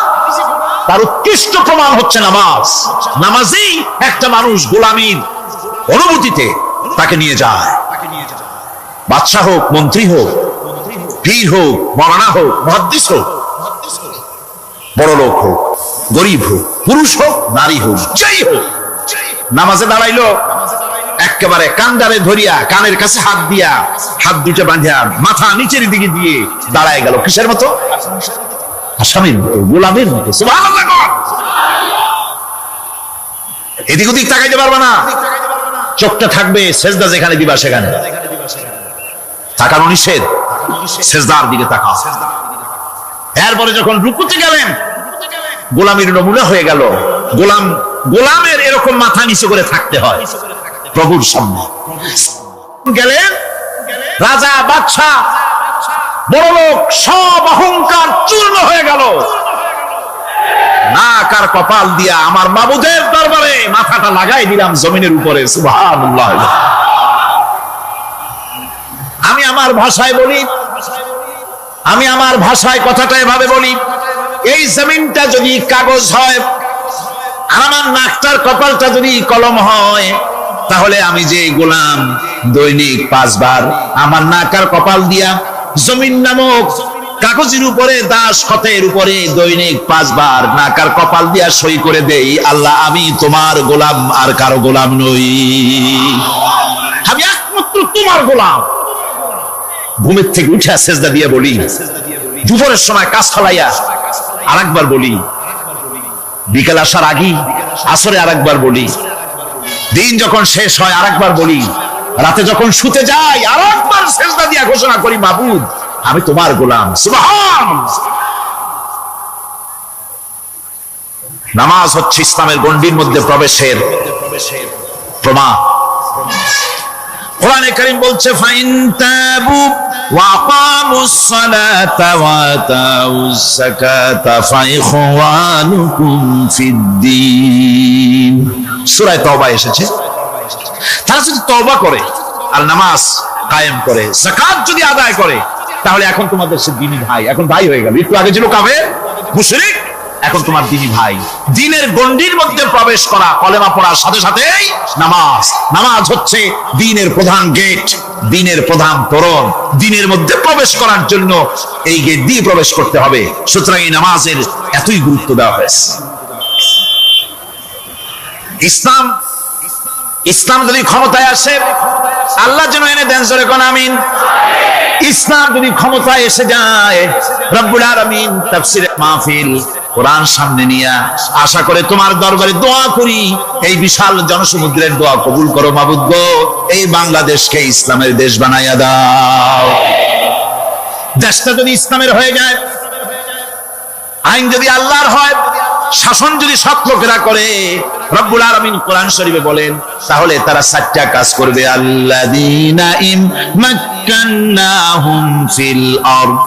তার উৎকৃষ্ট প্রমাণ হচ্ছে নামাজ। নামাজই একটা মানুষ গোলামীর অনুভূতিতে তাকে নিয়ে যায়। বাদশা হোক, মন্ত্রী হোক, পীর হোক, মওলানা হোক, মুহাদ্দিস হোক, বড় লোক হোক, গরিব হোক, পুরুষ হোক, নারী হোক, যাই হোক, নামাজে দাঁড়াইলো একেবারে কান্দারে ধরিয়া, কানের কাছে হাত দিয়া, হাত দুটো বাঁধিয়া, মাথা নিচের দিকে দিয়ে দাঁড়ায় গেল। কিসের মতো? আসামির মতো, গোলামের মতো। সুবহানাল্লাহ। এদিক ওদিক তাকাইতে পারবে না, চোখটা থাকবে সেজদা যেখানে দিবা সেখানে। তাকানো নিষেধ, সেজদার দিকে তাকাও। এরপরে যখন রুকুতে গেলেন, গোলামের নমুনা হয়ে গেল। গোলামের এরকম মাথা নিচে করে থাকতে হয় প্রভুর সামনে। গেলেন রাজা, বাদশা, বড় লোক, সব অহংকার চূর্ণ হয়ে গেল। নাক আর কপাল দিয়া আমার মাবুদের দরবারে মাথাটা লাগাই দিলাম জমিনের উপরে। সুবহানাল্লাহ। আমি আমার ভাষায় বলি, আমি আমার ভাষায় কথাটা এভাবে বলি, এই জমিনটা যদি কাগজ হয় আর আমার নাকটার কপালটা যদি কলম হয়, তাহলে আমি যে গোলাম দৈনিক 5 বার আমার নাকার কপাল দিয়া জমিন নামক কাগজের উপরে, দাস খতের উপরে দৈনিক 5 বার নাকার কপাল দিয়া সই করে দেই, আল্লাহ আমি তোমার গোলাম, আর কারো গোলাম নই। আমি একমাত্র তোমার গোলাম। ঘুমের থেকে উঠে সেজদা দিয়ে বলি, দুপুরের সময় কাজ ফলাইয়া আরেকবার বলি, বিকেল আসার আগে আসরে আরেকবার বলি, দিন যখন শেষ হয় আরেকবার বলি, রাতে যখন শুতে যাই আরেকবার সেজদা দিয়া ঘোষণা করি, মাবুদ আমি তোমার গোলাম। সুবহানাল্লাহ। নামাজ হচ্ছে ইসলামের গণ্ডির মধ্যে প্রবেশের প্রমাণ। কোরআনে কারীম বলছে, ফাইন তাবু ওয়া আকামুস সালাতা ওয়া আতাউস যাকাতা ফাইখওয়ানুকুম ফিদ্দীন। সূরা তাওবা এসেছে। তারা যদি তওবা করে আর নামাজ কায়েম করে, যাকাত যদি আদায় করে, তাহলে এখন তোমাদের সে দ্বীনি ভাই, এখন ভাই হয়ে গেল। একটু আগে ছিল কাফের, মুশরিক, এখন তোমার দ্বীনি ভাই। দ্বীনের গণ্ডির মধ্যে প্রবেশ করা, কলেমা পড়ার সাথে সাথেই নামাজ। নামাজ হচ্ছে দ্বীনের প্রধান গেট, দ্বীনের প্রধান তোরণ। দ্বীনের মধ্যে প্রবেশ করার জন্য এই গেট দিয়ে প্রবেশ করতে হবে। সুতরাং এই নামাজের এতই গুরুত্ব দেওয়া হয়েছে। ইসলাম যদি ক্ষমতায় আসে, আল্লাহ যেন এনে দেন, জোরে কোন আমিন। ইসলাম যদি ক্ষমতায় এসে যায়, রব্বুল আলামিন তাফসীরে মাহফিল, কোরআন সামনে নিয়ে আশা করে তোমার দরবারে দোয়া করি, এই বিশাল জনসমুদ্রের দোয়া কবুল করো মাবুদ গো, এই বাংলাদেশকে ইসলামের দেশ বানাইয়া দাও। দেশটা যদি ইসলামের হয়ে যায়, আইন যদি আল্লাহর হয়, শাসন যদি সৎ লোকেরা করে, রব্বুল আলামিন কোরআন শরীফে বলেন, তাহলে তারা 4টা কাজ করবে। আল্লাযীনা ইম্মাক্কান্নাহুম ফিল আরদ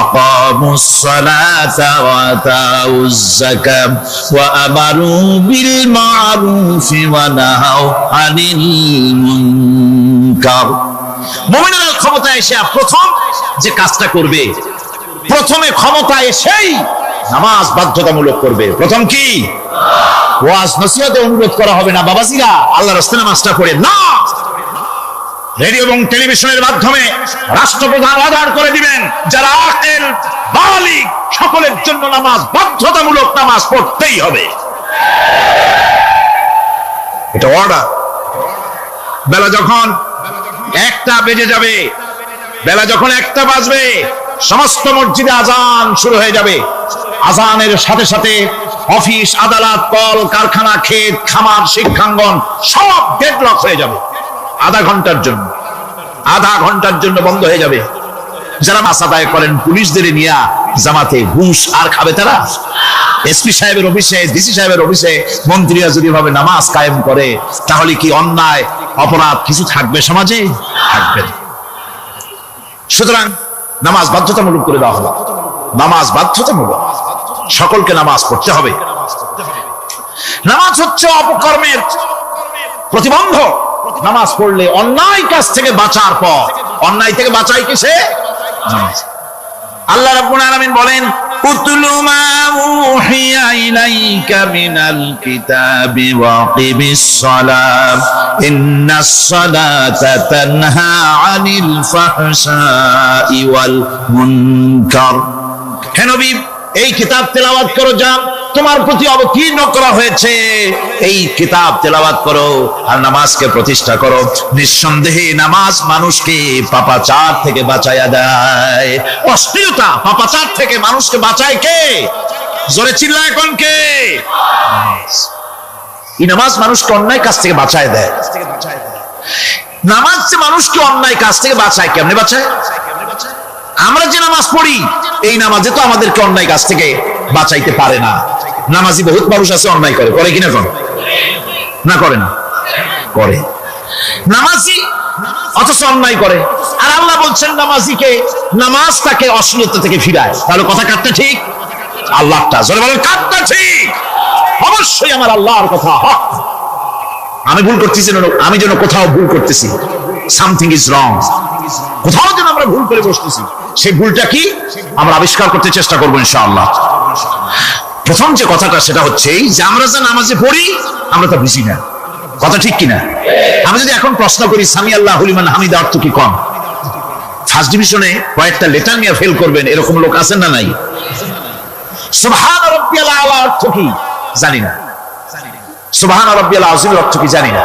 আকামুস সালাতা ওয়া আতাউজ যাকাত ওয়া আমারু বিল মা'রুফি ওয়া নাহাউ আনিল মুনকার। মুমিনরা ক্ষমতায় এসে প্রথম যে কাজটা করবে, প্রথমে ক্ষমতায় এসেই নামাজ বাধ্যতামূলক করবে। প্রথম কি? ওয়াজ নসিহতে অনুরোধ করা হবে না, বাবাজিরা আল্লাহর রাস্তায় নামাজটা পড়ে না। রেডিও এবং টেলিভিশনের মাধ্যমে রাষ্ট্রপ্রধান আদান করে দিবেন, যারা আকিল বালিগ সকলের জন্য নামাজ বাধ্যতামূলক, নামাজ পড়তেই হবে, এটা অর্ডার। বেলা যখন 1টা বেজে যাবে, বেলা যখন 1টা বাজবে, সমস্ত মসজিদে আজান শুরু হয়ে যাবে। আজানের সাথে সাথে অফিস, আদালত, কল কারখানা, ক্ষেত খামার, শিক্ষাঙ্গন সব ডেডলক হয়ে যাবে। আধা ঘন্টার জন্য বন্ধ হয়ে যাবে। যারা নামাজ আদায় করেন পুলিশদের নিয়ে জামাতে ঘুষ আর খাবে তারা? এসপি সাহেবের অফিসে, ডিসি সাহেবের অফিসে মন্ত্রীরা যদি ভাবে নামাজ কায়েম করে, তাহলে কি অন্যায় অপরাধ কিছু থাকবে সমাজে? থাকবে না। সুতরাং নামাজ বাধ্যতামূলক করে দেওয়া হলো। নামাজ বাধ্যতামূলক, সকলকে নামাজ পড়তে হবে। নামাজ হচ্ছে অপকর্মের প্রতিবন্ধক। নামাজ পড়লে অন্যায় কাজ থেকে বাঁচার পর, অন্যায় থেকে বাঁচাই কিসে? নামাজ। আল্লাহ রাব্বুল আলামিন বলেন, উতলু মা উহিয়া ইলাইকা মিনাল কিতাবি ওয়াকিমিস সালাত ইন্নাস সালাতা তানহা আনিল ফাহশাই ওয়াল মুনকার। হে নবী, এই কিতাব তেলাওয়াত করো, যা তোমার প্রতি অবতীর্ণ করা হয়েছে, এই কিতাব তেলাওয়াত করো আর নামাজকে প্রতিষ্ঠা করো। নিঃসন্দেহে নামাজ মানুষকে পাপাচার থেকে বাঁচায়া দেয়। অশ্লীলতা, পাপাচার থেকে মানুষকে বাঁচায় কে? জোরে চিল্লায় কোন কে? এই নামাজ মানুষকে অন্যায় কাজ থেকে বাঁচায় দেয়। নামাজ যে মানুষকে অন্যায় কাজ থেকে বাঁচায়, কেমনে বাঁচায়? আমরা যে নামাজ পড়ি, এই নামাজে তো আমাদেরকে অন্যায় কাজ থেকে বাঁচাইতে পারে না। নামাজি বহুত মানুষ আছে অন্যায় করে, করে কিনা? করে না? করে না? করে। নামাজি অথচ অন্যায় করে। আর আল্লাহ বলছেন নামাজিকে, নামাজ তাকে অশ্লীলতা থেকে ফিরায়। তাহলে কথা কাটটা ঠিক? আল্লাহটা জোরে বলেন, কাটটা ঠিক? অবশ্যই আমার আল্লাহর কথা হক। আমি ভুল করতেছি না, আমি যেন কোথাও ভুল করতেছি, সামথিং ইজ রং, কোথাও যেন আমরা ভুল করে বসতেছি, সেই ভুলটা কি আমরা আবিষ্কার করতে চেষ্টা করবো ইনশাআল্লাহ। প্রথম যে কথাটা সেটা হচ্ছে যে আমরা যা নামাজে পড়ি আমরা তা বুঝি না। কথা ঠিক কিনা? আমি যদি এখন প্রশ্ন করি সামি আল্লাহু লিমান হামিদা অর্থ কি, কম ফার্স্ট ডিভিশনে কয়েকটা লেটার নিয়ে ফেল করবেন, এরকম লোক আছেন না নাই? সুবহান রাব্বিয়াল আলা অর্থ কি জানি না, সুবহান রাব্বিয়াল আযীম অর্থ কি জানি না,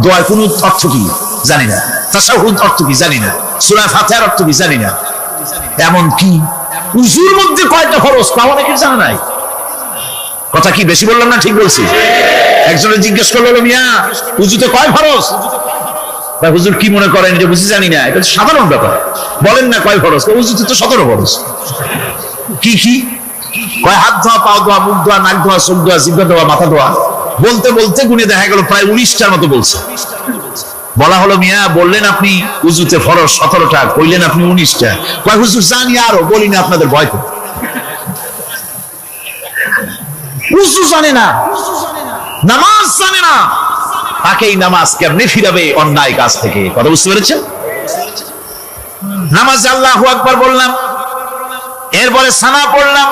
দোয়া কুনুত অর্থ কি জানি না, তাশাহুদ অর্থ কি জানি না, সূরা ফাতিহার অর্থ কি জানি না। এমন কি উযুর মধ্যে কয়টা ফরজ তা অনেকের জানা নাই। কথা কি বেশি বললাম না ঠিক বলছি? একজনে জিজ্ঞেস করলো, মিয়া উযুতে কয় ফরজ? তা হুজুর কি মনে করেন যে বুঝি জানি না? এটা সাধারণ ব্যাপার, বলেন না কয় ফরজ? উযুতে তো 17 ফরজ। কি কি কয়? হাত ধোয়া, পা ধোয়া, মুখ ধোয়া, নাক ধোয়া, চোখ ধোয়া, জিহ্বা ধোয়া, মাথা ধোয়া। বলতে বলতে গুনে দেখা গেল প্রায় 19টার মতো বলছে। বলা হলো, মিয়া বললেন আপনি উযুতে ফরজ 17টা, কইলেন আপনি 19টা। কয় হুজুর জানি আরো, বলি না আপনাদের ভয় তো। উযু জানে না, নামাজ জানে না, তাকে এই নামাজ কেমনে ফিরাবে অন্যায় কাজ থেকে? কথা বুঝতে পেরেছেন? নামাজে আল্লাহু আকবার বললাম, এরপরে সানা পড়লাম,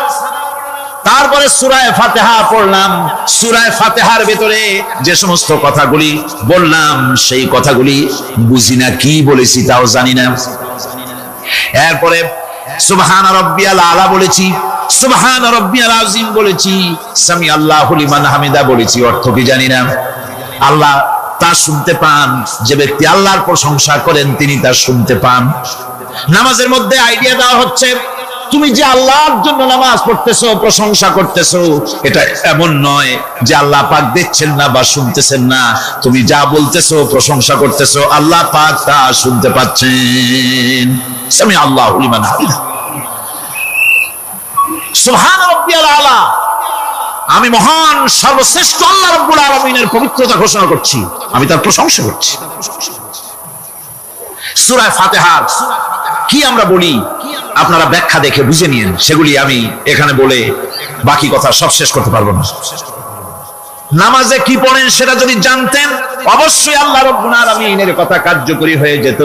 তারপরে সূরা ফাতিহা পড়লাম। সূরা ফাতিহার ভিতরে যে সমস্ত কথাগুলি বললাম সেই কথাগুলি বুঝি না, কি বলেছি তাও জানি না। এরপরে সুবহান রাব্বিয়াল আলা বলেছি, সুবহান রাব্বিয়াল আযীম বলেছি, সামি আল্লাহু লিমান হামিদা বলেছি, অর্থ কি জানি না। আল্লাহ তা শুনতে পান, যে ব্যক্তি আল্লাহর প্রশংসা করেন তিনি তা শুনতে পান। নামাজের মধ্যে আইডিয়া দেওয়া হচ্ছে, তুমি যে আল্লাহর জন্য নামাজ পড়তেছো, প্রশংসা করতেছো, এটা এমন নয় যে আল্লাহ পাক দেখছেন না বা শুনতেছেন না। তুমি যা বলতেছো, প্রশংসা করতেছো, আল্লাহ পাক তা শুনতে পাচ্ছেন। সামি আল্লাহু লিমান হামিদা, সুবহান রাব্বিয়াল আলা। আমি মহান সর্বশ্রেষ্ঠ আল্লাহ রাব্বুল আলামিনের পবিত্রতা ঘোষণা করছি, আমি তার প্রশংসা করছি। সূরা ফাতিহার কি আমরা বলি আপনারা ব্যাখ্যা দেখে বুঝে নিন, সেগুলি আমি এখানে বলে বাকি কথা সব শেষ করতে পারবো না। নামাজে কি পড়েন সেটা যদি জানতেন অবশ্যই আল্লাহ রাব্বুল আলামিনের কথা কার্যকরী হয়ে যেত।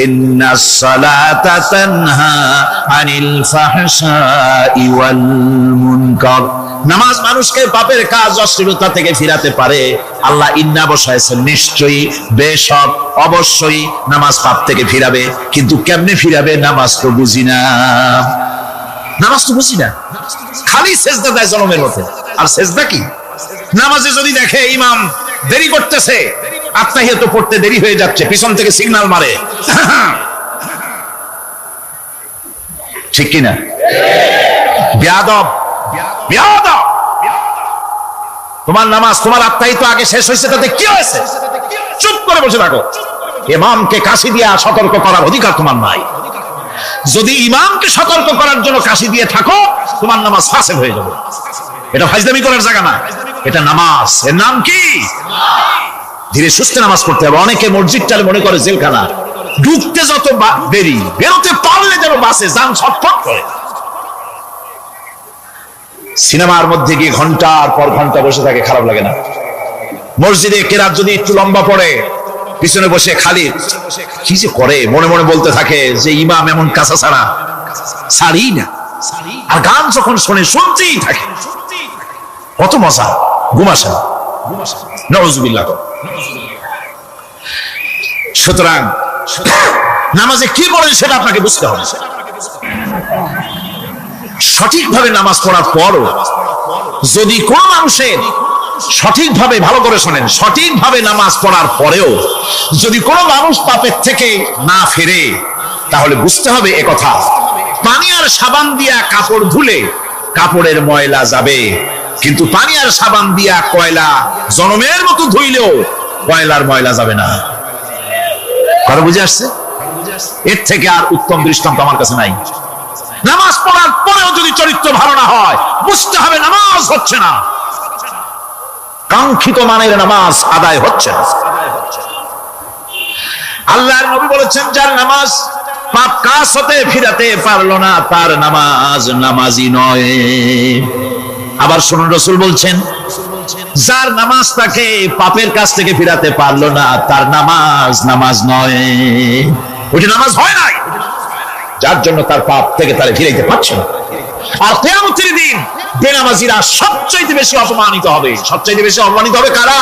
ইন্নাস সালাতা তানহা আনিল ফাহশাই ওয়াল মুনকার। নামাজ মানুষকে পাপের কাজ অশ্লীলতা থেকে ফিরাতে পারে। আল্লাহ ইন্না বসায়ছেন, নিশ্চয়ই বেশক অবশ্যই নামাজ পাপ থেকে ফিরাবে। কিন্তু কেমনে ফিরাবে নামাজ তো বুঝি না, নামাজ তো বুঝি না, খালি সেজদা দেয় জনমের মতো। আর সেজদা কি? নামাজে যদি দেখে ইমাম দেরি করতেছে, আত্তাহিয়াত পড়তে দেরি হয়ে যাচ্ছে, পিছন থেকে সিগন্যাল মারে, ঠিক কিনা? বেয়াদব, বেয়াদব। তোমার নামাজ, তোমার আত্তাহিয়াত আগে শেষ হয়েছে, তাতে কি হয়েছে? চুপ করে বসে থাকো। ইমামকে কাশি দিয়া সতর্ক করার অধিকার তোমার নাই। যদি ইমামকে সতর্ক করার জন্য কাশি দিয়ে থাকো, তোমার নামাজ ফাসেদ হয়ে যাবে। এটা ফাজলামি করার জায়গা না, এটা নামাজ। এর নাম কি? ধীরে সুস্থে নামাজ পড়তে হবে। অনেকে মসজিদটার মনে করে জেলখানা, ঢুকতে যত দেরি, বেরোতে পারলে যেন বাসে যান ছটফট করে। সিনেমার মধ্যে গিয়ে ঘন্টার পর ঘন্টা বসে থাকে, খারাপ লাগে না? মসজিদে কেরাত যদি একটু লম্বা পড়ে, পিছনে বসে খালি কি যে করে, মনে মনে বলতে থাকে যে ইমাম এমন কাঁচা ছাড়া ছাড়ি না। আর গান যখন শোনে শুনতেই থাকে, কত মজা, ঘুম আসে না। নাউযুবিল্লাহ। সুতরাং নামাজে কি পড়েন সেটা আপনাকে বুঝতে হবে। সঠিকভাবে নামাজ পড়ার পরও যদি কোন মানুষের সঠিকভাবে, ভালো করে শোনেন, সঠিকভাবে নামাজ পড়ার পরেও যদি কোনো মানুষ পাপের থেকে না ফেরে, তাহলে বুঝতে হবে একথা, পানি আর সাবান দিয়া কাপড় ধুলে কাপড়ের ময়লা যাবে, কিন্তু পানি আর সাবান দিয়া কয়লা জনমের মতো ধুইলেও কয়লার ময়লা যাবে না। কথা বুঝে আসছে? এর থেকে আর উত্তম দৃষ্টান্ত আমার কাছে নাই। নামাজ পড়ার পরেও যদি চরিত্র ভালো না হয়, বুঝতে হবে নামাজ হচ্ছে না, কাঙ্ক্ষিত মানের নামাজ আদায় হচ্ছে না। আল্লাহর নবী বলেছেন, যার নামাজ পাপ কাজ হতে ফিরাতে পারলো না, তার নামাজ নামাজি নয়। আবার শুনুন, রাসূল বলছেন, যার নামাজ তাকে পাপের কাছ থেকে ফিরাতে পারলো না, তার নামাজ নামাজ নয়। ওইটা নামাজ হয় নাই, যার জন্য তার পাপ থেকে তারে ফিরাইতে পারছে না। আর কিয়ামতের দিন বেনামাজিরা সবচাইতে বেশি অপমানিত হবে। সবচাইতে বেশি অপমানিত হবে কারা?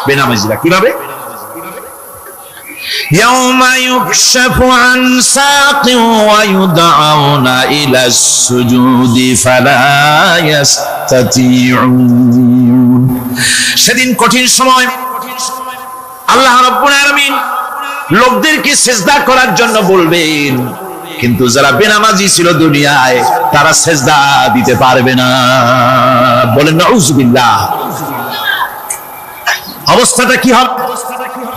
বেনামাজিরা। কিভাবে? ইয়াউমা ইউকশাফু আন সাকিন ওয়া ইউদআউনা ইলাস সুজুদি ফালা ইস্তাতিউন। সেদিন কঠিন সময়, আল্লাহ রাব্বুল আলামিন লোকদেরকে সিজদা করার জন্য বলবেন, কিন্তু যারা বেনামাজি ছিল দুনিয়ায়, তারা সিজদা দিতে পারবে না। বলেন নাউযুবিল্লাহ। অবস্থাটা কি হবে?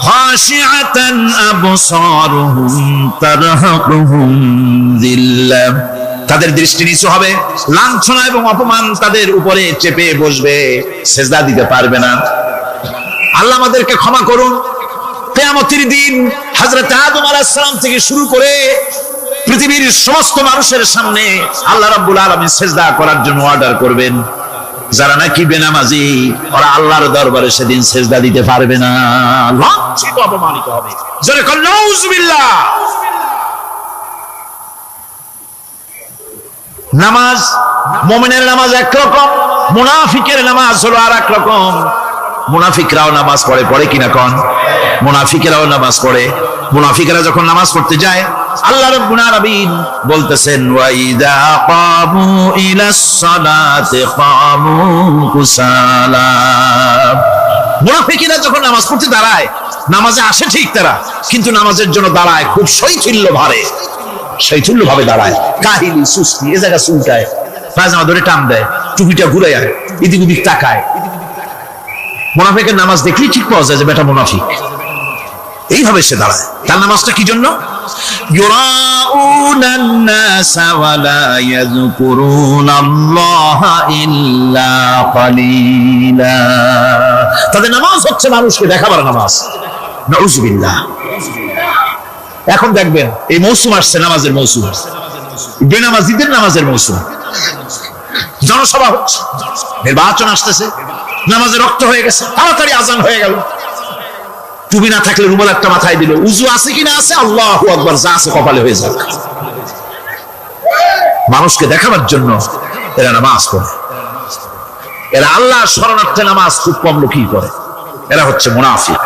খাশিআতান আবসারুহুম তারহাকুহুম যিল্লাহ। তাদের দৃষ্টি নিচু হবে, লাঞ্ছনা এবং অপমান তাদের উপরে চেপে বসবে, সিজদা দিতে পারবে না। আল্লাহ আমাদেরকে ক্ষমা করুন। কিয়ামতের দিন হযরত আদম আলাইহিস সালাম থেকে শুরু করে পৃথিবীর সমস্ত মানুষের সামনে আল্লাহ রাব্বুল আলামিন সিজদা করার জন্য অর্ডার করবেন। যারা নাকি বেনামাজি, ওরা আল্লাহর দরবারে সেদিন সিজদা দিতে পারবে না, লাঞ্ছিত অপমানিত হবে। জোরে বলেন নাউযুবিল্লাহ। নামাজ, মুমিনের নামাজ একরকম, মুনাফিকের নামাজ হলো আর এক রকম। মুনাফিকরাও নামাজ পড়ে, পড়ে কিনা কোন? মুনাফিকেরাও নামাজ পড়ে। মুনাফিকেরা যখন নামাজ পড়তে যায়, আল্লাহ রাব্বুল আলামিন বলতেছেন, ওয়া ইযা কামু ইলাস সালাতি কামু কুসালা। মুনাফিকেরা যখন নামাজ পড়তে দাঁড়ায়, নামাজে আসে ঠিক তারা, কিন্তু নামাজের জন্য দাঁড়ায় খুব শৈথিল্য ভাবে, শৈথিল্য ভাবে দাঁড়ায়, কাহিলি সুস্তি, এ জায়গা চুলটায়, পায়জামা ধরে টান দেয়, টুপিটা ঘুরে যায়, এদিক ওদিক তাকায়। মুনাফিকের নামাজ দেখলেই ঠিক পাওয়া যায় যে বেটা মুনাফিক। এইভাবে সে দাঁড়ায়। তার নামাজটা কি জন্য? ইউরাউনান নাসা ওয়া লা ইয়াযকুরুনাল্লাহা ইল্লা কালিলা। তাদের নামাজ হচ্ছে মানুষকে দেখাবার নামাজ। নাউযুবিল্লাহ। এখন দেখবেন এই মৌসুম আসছে, নামাজের মৌসুম, বেনামাজিদের নামাজের মৌসুম। জনসভা হচ্ছে, নির্বাচন আসতেছে, নামাজে রক্ত হয়ে গেছে, তাড়াতাড়ি আজান হয়ে গেল, টুপি না থাকলে রুমাল একটা মাথায় দিল, উজু আছে কিনা আছে, আল্লাহু আকবার, যা আছে কপালে হয়ে যাক। মানুষকে দেখাবার জন্য এরা নামাজ পড়ে। এরা আল্লাহর শরণার্থে নামাজ খুব কম লোকই করে। এরা হচ্ছে মুনাফিক।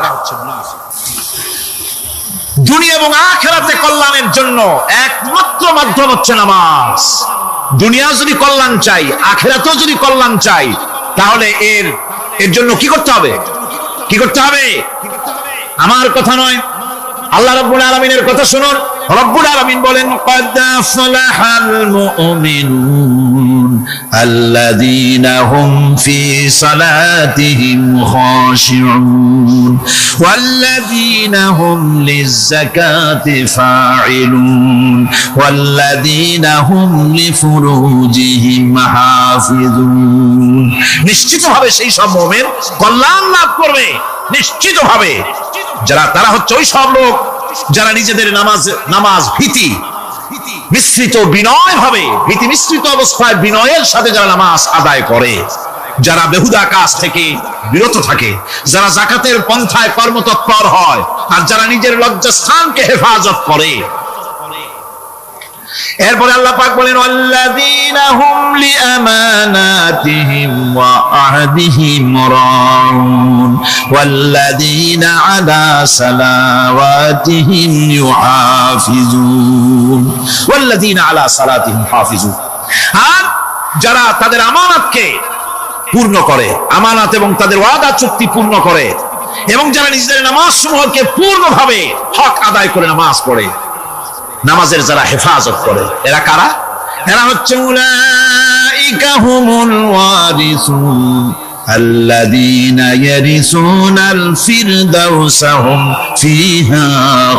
দুনিয়া এবং আখিরাতে কল্যাণের জন্য একমাত্র মাধ্যম হচ্ছে নামাজ। দুনিয়া যদি কল্যাণ চাই, আখিরাতেও যদি কল্যাণ চাই, তাহলে এর জন্য কি করতে হবে? কি করতে হবে? আমার কথা নয়, আল্লাহ রাব্বুল আলামিনের কথা শুনুন। রব্বুল আলামিন বলেন, قد أفلح المؤمنون الذين هم في صلاتهم خاشعون والذين هم للزكاة فاعلون والذين هم لفروجهم حافظون। নিশ্চিতভাবে সেই সব মুমিন কল্যাণ লাভ করবে, নিশ্চিতভাবে। তারা হচ্ছে ওই সব লোক যারা নিজেদের নামাজ ভীতি মিশ্রিত বিনয় ভাবে, ভীতি মিশ্রিত অবস্থায় বিনয়ের সাথে যারা নামাজ আদায় করে, যারা বেহুদা কাজ থেকে বিরত থাকে, যারা যাকাতের পন্থায় কর্মতৎপর হয়, আর যারা নিজের লজ্জাস্থানকে হেফাজত করে। এরপরে আল্লাহ পাক বলেন, ওয়াল্লাযীনা হুম লিআমানাতিহিম ওয়া আহদিহিম রাউন ওয়াল্লাযীনা আলা সালাওয়াতিহিম ইউহাফিজুন ওয়াল্লাযীনা আলা সালাতিহিম হাফিজুন। আর যারা তাদের আমানতকে পূর্ণ করে, আমানত এবং তাদের ওয়াদা চুক্তি পূর্ণ করে, এবং যারা নিজেদের নামাজ সমূহকে পূর্ণভাবে হক আদায় করে নামাজ পড়ে, নামাজের যারা হেফাজত করে, এরা কারা? এরা হচ্ছে উলাইকা হুমুল ওয়ারিসুন আল্লাযীনা ইয়ারিসুনাল ফিরদাউসা হুম ফিহা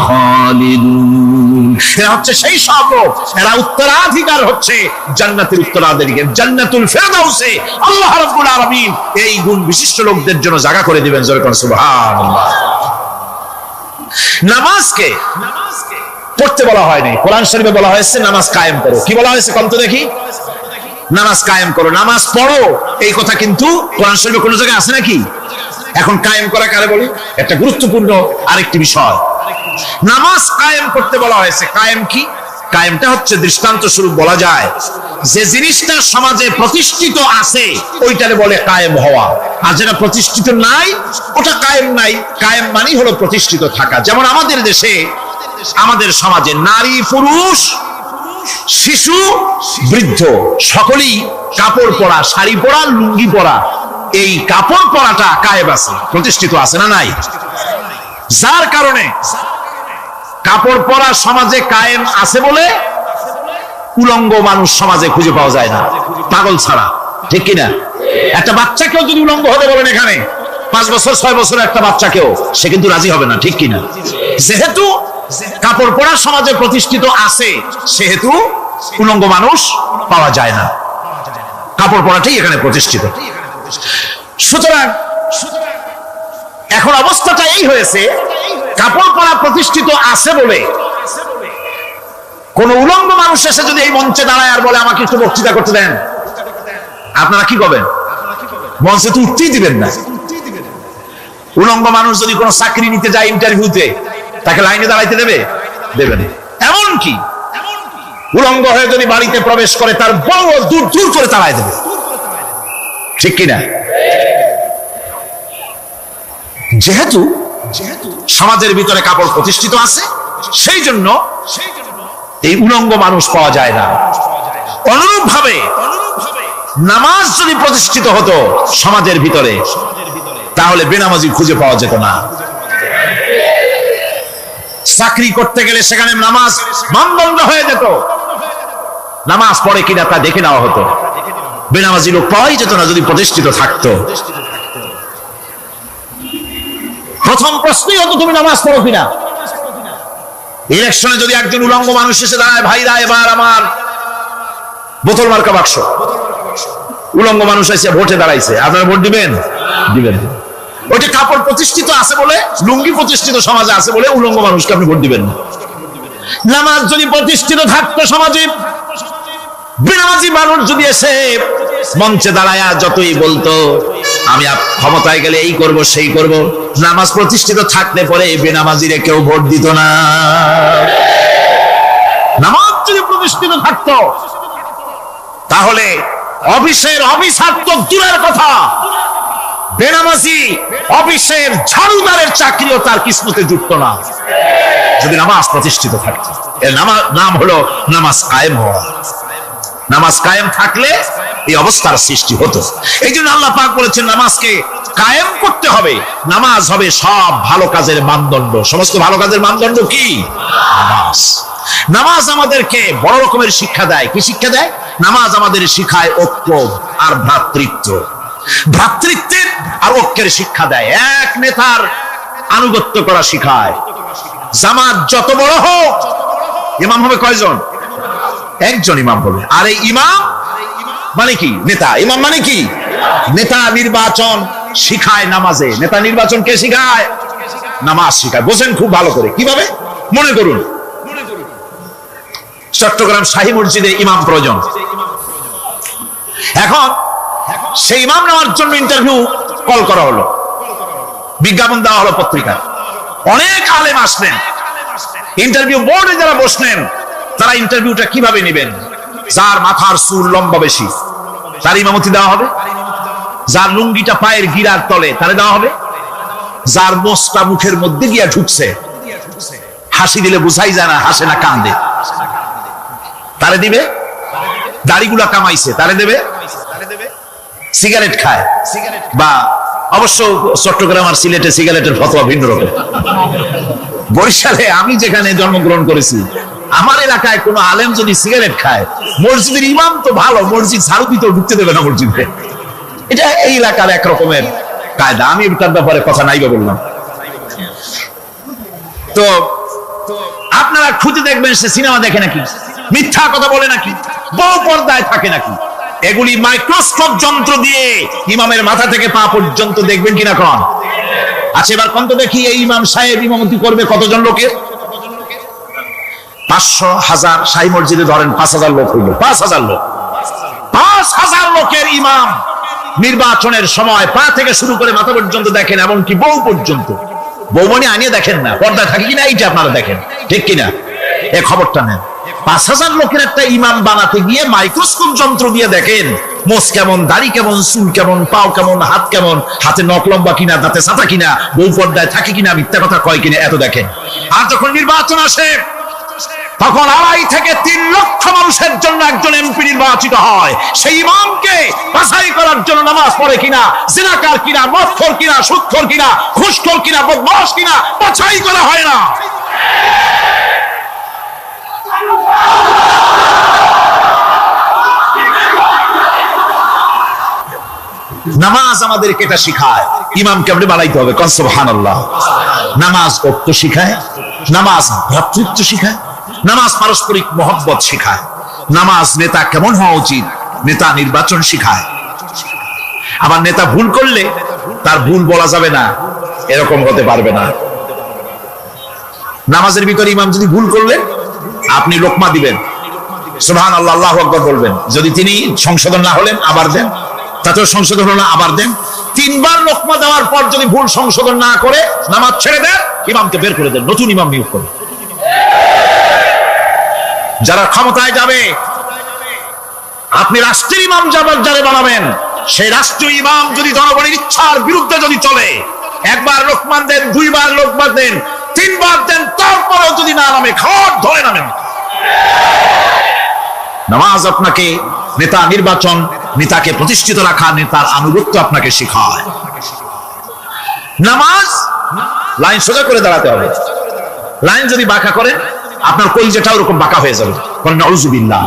খালিদুন। এরা হচ্ছে সেই সব লোক, এরা উত্তরাধিকার হচ্ছে জান্নাতের উত্তরাধিকারী, জান্নাতুল ফিরদাউসে আল্লাহ রাব্বুল আলামিন এই গুণ বিশিষ্ট লোকদের জন্য জায়গা করে দিবেন। জোরে করে সুবহানাল্লাহ। নামাজকে পড়তে বলা হয়নি, কোরআন শরীফে বলা হয়েছে নামাজ কায়েম করো। কি বলা হয়েছে কম তো দেখি? নামাজ কায়েম করো, নামাজ পড়ো, এই কথা কিন্তু কোরআন শরীফে কোনো জায়গায় আছে নাকি? এখন কায়েম করা কারে বলি? একটা গুরুত্বপূর্ণ আরেকটি বিষয়। নামাজ কায়েম করতে বলা হয়েছে। কায়েম কি? কায়েমটা হচ্ছে দৃষ্টান্ত স্বরূপ বলা যায় যে জিনিসটা সমাজে প্রতিষ্ঠিত আছে ওইটারে বলে কায়েম হওয়া, আর যেটা প্রতিষ্ঠিত নাই ওটা কায়েম নাই। কায়েম মানে হলো প্রতিষ্ঠিত থাকা। যেমন আমাদের দেশে, আমাদের সমাজে নারী পুরুষ শিশু বৃদ্ধ সকলেই কাপড় পরা, শাড়ি পরা, লুঙ্গি পরা, এই কাপড় পরাটা কায়েম আছে, প্রতিষ্ঠিত আছে না নাই? যার কারণে কাপড় পরা সমাজে কায়েম আছে বলে উলঙ্গ মানুষ সমাজে খুঁজে পাওয়া যায় না, পাগল ছাড়া। ঠিক কিনা? একটা বাচ্চাকেও যদি উলঙ্গ হতে বলেন এখানে, 5 বছর 6 বছরের একটা বাচ্চাকেও, সে কিন্তু রাজি হবে না। ঠিক কিনা? যেহেতু কাপড় পরা সমাজে প্রতিষ্ঠিত আছে, সেহেতু উলঙ্গ মানুষ পাওয়া যায় না, কাপড় পরাটাই এখানে প্রতিষ্ঠিত। সুতরাং এখন অবস্থাটা এই হয়েছে, কাপড় পরা প্রতিষ্ঠিত আছে বলে কোন উলঙ্গ মানুষ এসে যদি এই মঞ্চে দাঁড়ায় আর বলে আমাকে একটু বক্তৃতা করতে দেন, আপনারা কি করবেন? মঞ্চে তো উঠতেই দিবেন না। উলঙ্গ মানুষ যদি কোনো চাকরি নিতে যায় ইন্টারভিউতে, তাকে লাইনে দাঁড়াইতে দেবে? দেবে না। এমনকি উলঙ্গ হয়ে যদি বাড়িতে প্রবেশ করে, তার বড় দূর দূর করে তাড়াই দেবে। ঠিক কিনা? যেহেতু সমাজের ভিতরে কাপড় প্রতিষ্ঠিত আছে, সেই জন্য এই উলঙ্গ মানুষ পাওয়া যায় না। অনুরূপ ভাবে নামাজ যদি প্রতিষ্ঠিত হতো সমাজের ভিতরে, তাহলে বেনামাজি খুঁজে পাওয়া যেত না। চাকরি করতে গেলে সেখানে নামাজ মানদণ্ড হয়ে যেত, নামাজ পড়ে কিনা তা দেখে নেওয়া হতো। বেনামাজি লোক পাওয়াই যেত না যদি প্রতিষ্ঠিত থাকতো। প্রথম প্রশ্নই হতো তুমি নামাজ পড়ো কিনা। ইলেকশনে যদি একজন উলঙ্গ মানুষ এসে দাঁড়ায়, ভাইরা এবার আমার বোতল মার্কা বাক্স, উলঙ্গ মানুষ এসে ভোটে দাঁড়াইছে, আপনারা ভোট দিবেন? দিবেন। ওইটা কাপড় প্রতিষ্ঠিত আছে বলে, লুঙ্গি প্রতিষ্ঠিত সমাজে আছে বলে উলঙ্গ মানুষকে আপনি ভোট দিবেন না। নামাজ যদি প্রতিষ্ঠিত থাকতো সমাজে, বেনামাজি মানুষ যদি এসে মঞ্চে দাঁড়ায়া যতই বলতো আমি ক্ষমতায় গেলে এই করব সেই করব, নামাজ প্রতিষ্ঠিত থাকলে পরে বেনামাজিরে কেউ ভোট দিত না। নামাজ যদি প্রতিষ্ঠিত থাকতো তাহলে অফিসের অফিসার তো দূরের কথা, বেনামাজি অফিসের ঝাড়ুদারের চাকরিও তার কিসমতে জুটতো না যদি নামাজ প্রতিষ্ঠিত থাকতো। এর নাম হলো নামাজ কায়েম হওয়া। নামাজ কায়েম থাকলে এই অবস্থার সৃষ্টি হতো। এই জন্য আল্লাহ পাক বলেছেন নামাজকে কায়েম করতে হবে। নামাজ হবে সব ভালো কাজের মানদণ্ড। সমস্ত ভালো কাজের মানদণ্ড কি? নামাজ। নামাজ আমাদেরকে বড় রকমের শিক্ষা দেয়। কি শিক্ষা দেয়? নামাজ আমাদের শিখায় ঐক্য আর ভ্রাতৃত্ব, ভ্রাতৃত্বের আর ঐক্যের শিক্ষা দেয়। এক নেতার আনুগত্য করা শিখায়। জামাত যত বড় হোক, ইমাম হবে কয়জন? একজন ইমাম হবে। আর এই ইমাম মানে কি? নেতা। ইমাম মানে কি? নেতা নির্বাচন শিখায় নামাজে। নেতা নির্বাচন কে শিখায়? নামাজ শিখায়। বোঝেন খুব ভালো করে। কিভাবে? মনে করুন চট্টগ্রাম শাহী মসজিদে ইমাম প্রয়োজন। এখন সেই ইমাম নেওয়ার জন্য ইন্টারভিউ কল করা হলো, বিজ্ঞাপন দেওয়া হলো পত্রিকায়। অনেক আলেম আসলেন। ইন্টারভিউ বোর্ডে যারা বসলেন তারা ইন্টারভিউটা কিভাবে নেবেন? যার মাথার চুল লম্বা বেশি তার ইমামতি দেওয়া হবে, যার লুঙ্গিটা পায়ের গিরার তলে তারে দেওয়া হবে, যার মোষটা মুখের মধ্যে গিয়া ঢুকছে, হাসি দিলে বুঝাই যায় না হাসে না কান্দে, তারে দিবে। দাড়িগুলা কামাইছে তারে দেবে। সিগারেট খায় বা অবশ্য চট্টগ্রাম আর সিলেটে সিগারেটের ফতোয়া ভিন্ন রকম। বরিশালে আমি যেখানে জন্মগ্রহণ করেছি, আমার এলাকায় কোন আলেম যদি সিগারেট খায়, মসজিদের ইমাম তো ভালো, মসজিদ ঝাড়ু দিতেও ঢুকতে দেবে না মসজিদে। এটা এই এলাকার এক রকমের কায়দা। আমি এটার ব্যাপারে কথা নাইবা বললাম। তো আপনারা খুঁজে দেখবেন সে সিনেমা দেখে নাকি, মিথ্যা কথা বলে নাকি, বড় পর্দায় থাকে নাকি। এগুলি মাইক্রোস্কোপ যন্ত্র দিয়ে ইমামের মাথা থেকে পা পর্যন্ত দেখবেন কিনা কোন? আচ্ছা এবার কোন তো দেখি এই ইমাম সাহেব ইমামতি করবে কতজন লোকের? 500, 1000। শাহী মসজিদে ধরেন 5000 লোক হইল। 5000 লোক, 5000 লোকের ইমাম নির্বাচনের সময় পা থেকে শুরু করে মাথা পর্যন্ত দেখেন, এমনকি বউ পর্যন্ত। বৌমনি আনিয়ে দেখেন না, পর্দা থাকে কিনা এইটা আপনারা দেখেন, ঠিক কিনা? এ খবরটা নেন। 5000 লোকের একটা ইমাম বানাতে গিয়ে মাইক্রোস্কোপ যন্ত্র দিয়ে দেখেন মোষ কেমন, দাড়ি কেমন, চুল কেমন, পাও কেমন, হাত কেমন, হাতে নখ লম্বা কিনা, দাঁতে ছাতা কিনা, বউ পর্দায় থাকে কিনা, মিথ্যা কথা কয় কিনা, এত দেখেন। আর যখন নির্বাচন আসে তখন 2.5 থেকে 3 লক্ষ মানুষের জন্য একজন এমপি নির্বাচিত হয়। সেই ইমামকে বাছাই করার জন্য নামাজ পড়ে কিনা, জিনাকার কিনা, মদখোর কিনা, সুদখোর কিনা, ঘুষখোর কিনা, বদমাশ কিনা বাছাই করা হয় না। নামাজ আমাদেরকে এটা শিখায় ইমামকে আপনি বানাইতে হবে। কোন সুবহানাল্লাহ। নামাজ ঐক্য শিখায়, নামাজ ভ্রাতৃত্ব শিখায়, নামাজ পারস্পরিক মহব্বত শিখায়, নামাজ নেতা কেমন হওয়া উচিত, নেতা নির্বাচন শিখায়। আবার নেতা ভুল করলে তার ভুল বলা যাবে না, এরকম হতে পারবে না। নামাজের ভিতরে ইমাম যদি ভুল করলে আপনি লোকমা দিবেন, সুবহানাল্লাহ, আল্লাহু আকবার বলবেন। যদি তিনি সংশোধন না হলেন আবার দেন, তাতেও সংশোধন হলো আবার দেন। 3 বার লোকমা দেওয়ার পর যদি ভুল সংশোধন না করে নামাজ ছেড়ে দেন, ইমামকে বের করে দেন, নতুন ইমাম নিয়োগ করেন। যারা ক্ষমতায় যাবে, আপনি রাষ্ট্রীয় ইমাম যারা বানাবেন, সেই রাষ্ট্রীয় ইমাম যদি জনগণের ইচ্ছার বিরুদ্ধে যদি চলে, 1 বার লোকমান দেন, 2 বার লোকমান দেন, 3 বার দেন, তারপরেও যদি না নামে, খাট ধরে নামেন। নামাজ আপনাকে নেতা নির্বাচন, নেতাকে প্রতিষ্ঠিত রাখা, নেতার আনুগত্য আপনাকে শেখায়। নামাজ লাইন সোজা করে দাঁড়াতে হবে। লাইন যদি বাঁকা করেন আপনার কলিজাটা ওরকম বাঁকা হয়ে যাবে। নাউযুবিল্লাহ।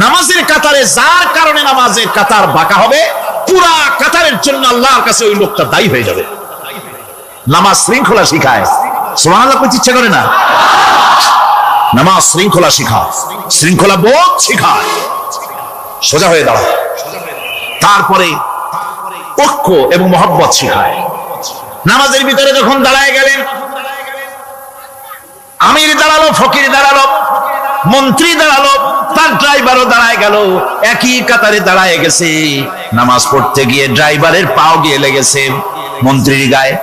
নামাজের কাতারে যার কারণে নামাজের কাতার বাঁকা হবে, পুরা কাতারের জন্য আল্লাহর কাছে ওই লোকটা দায়ী হয়ে যাবে। নামাজ শৃঙ্খলা শিখায়। সুবহানাল্লাহ, করতে ইচ্ছে করে না? নামাজ শৃঙ্খলা শিখায়, শৃঙ্খলা বোধ শিখায়, সোজা হয়ে দাঁড়ায়। তারপরে ঐক্য এবং মহব্বত শিখায়। নামাজের ভিতরে যখন দাঁড়ায় গেলেন, আমির দাঁড়ালো, ফকির দাঁড়ালো, মন্ত্রী দাঁড়ালো, তার ড্রাইভারও দাঁড়ায় গেল, একই কাতারে দাঁড়ায় গেছে। নামাজ পড়তে গিয়ে ড্রাইভারের পাও গিয়ে লেগেছে মন্ত্রীর গায়ে।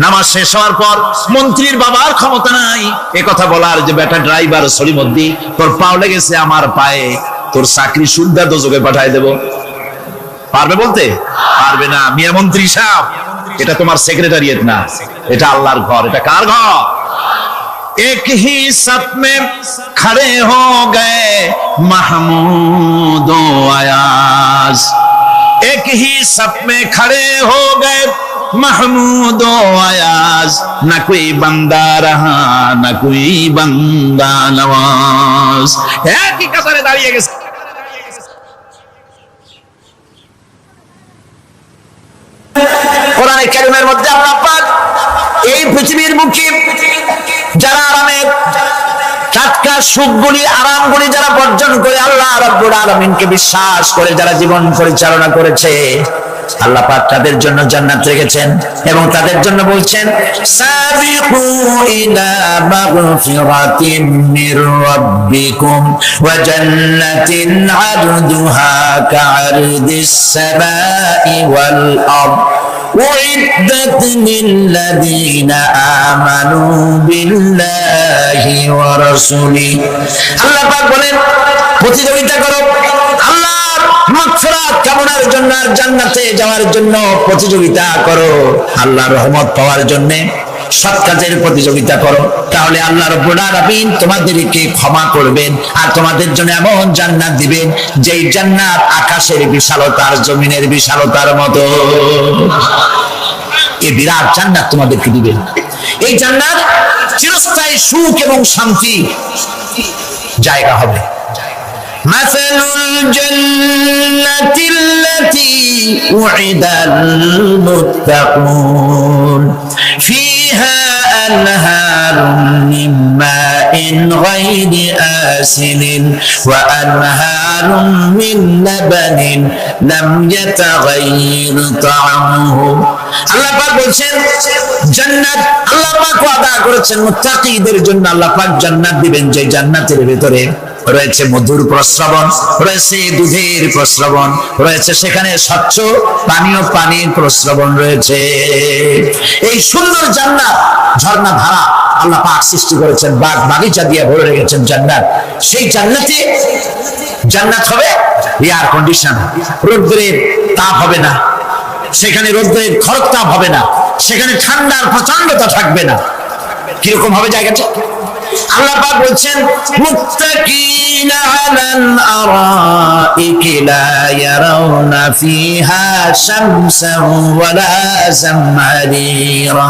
নামাজ শেষ হওয়ার পর মন্ত্রীর বাবার ক্ষমতা নাই এ কথা বলার যে বেটা ড্রাইভার সলিমুদ্দি, তোর পাও লেগেছে আমার পায়ে, তোর চাকরি সুদ্ধা দোজকে পাঠায় দেব। পারবে বলতে? পারবে না। মিয়া মন্ত্রী সাহেব, এটা তোমার সেক্রেটারিয়েট না, এটা আল্লাহর ঘর। এটা কার ঘর? एक ही सप में खड़े हो गए महमूद अयाज, एक ही सप में खड़े हो गए महमूद अयाज, न कोई बंदा रहा न कोई बंदा नवाज। एक ही कतारे दाঁড়িয়ে গেছে। কোরআনে কারীমের মধ্যে আল্লাহ পাক এই পৃথিবীর মুখে যারা আরামের টাটকা সুখগুলি আরামগুলি যারা বর্জন করে আল্লাহ রাব্বুল আলামিনকে বিশ্বাস করে যারা জীবন পরিচালনা করেছে, আল্লাহ পাক তাদের জন্য জান্নাত রেখেছেন এবং তাদের জন্য বলছেন সাবিকু ইলা মাগফিরাতিন মির রাব্বিকুম ওয়া জান্নাতিন আরদুহা কাআরদিস সামাই ওয়াল আরদ উইদ্দাত লিল্লাযীনা আমানু বিল্লাহি ওয়া রাসূলিহি। আল্লাহ পাক বলেন প্রতিযোগিতা করো আল্লাহর মাগফিরাত কামনার জন্য, আর জান্নাতে যাওয়ার জন্য প্রতিযোগিতা করো, আল্লাহর রহমত পাওয়ার জন্য সৎ কাজের প্রতিযোগিতা করো, তাহলে আল্লাহ রাব্বুল আলামিন তোমাদেরকে ক্ষমা করবেন আর তোমাদের জন্য এমন জান্নাত দিবেন যেই জান্নাত আকাশের বিশালতার জমিনের বিশালতার মতো। এই বিরাট জান্নাত তোমাদেরকে দিবেন। এই জান্নাত চিরস্থায়ী সুখ এবং শান্তি জায়গা হবে। مثل الجنة التي وعد المتقون فيها أنهار من ماء غير آسن وأنهار من لبن لم يتغير طعمه। আল্লাহ পাক বলছেন জান্নাত আল্লাহ পাক ওয়াদা করেছেন মুত্তাকিদের জন্য। আল্লাহ পাক জান্নাত দিবেন যে জান্নাতের ভিতরে রয়েছে মধুর প্রস্রবণ, রয়েছে দুধের প্রস্রবণ, রয়েছে সেখানে স্বচ্ছ পানীয় পানির প্রস্রবণ রয়েছে। এই সুন্দর জান্নাত ঝর্ণা ধারা আল্লাহ পাক সৃষ্টি করেছেন, বাগ বাগিচা দিয়ে ভরে রেখেছেন জান্নাত। সেই জান্নাতে জান্নাত হবে এয়ার কন্ডিশন, রৌদ্রের তাপ হবে না সেখানে, রৌদ্রের খরক তাপ হবে না সেখানে, ঠান্ডার প্রচন্ডতা থাকবে না। কিরকম হবে জায়গাটা? আল্লাহ পাক বলছেন মুত্তাকিনা আলাল আরাইকি লা ইয়ারাউনা ফিহা শামসান ওয়ালা জামহারিরা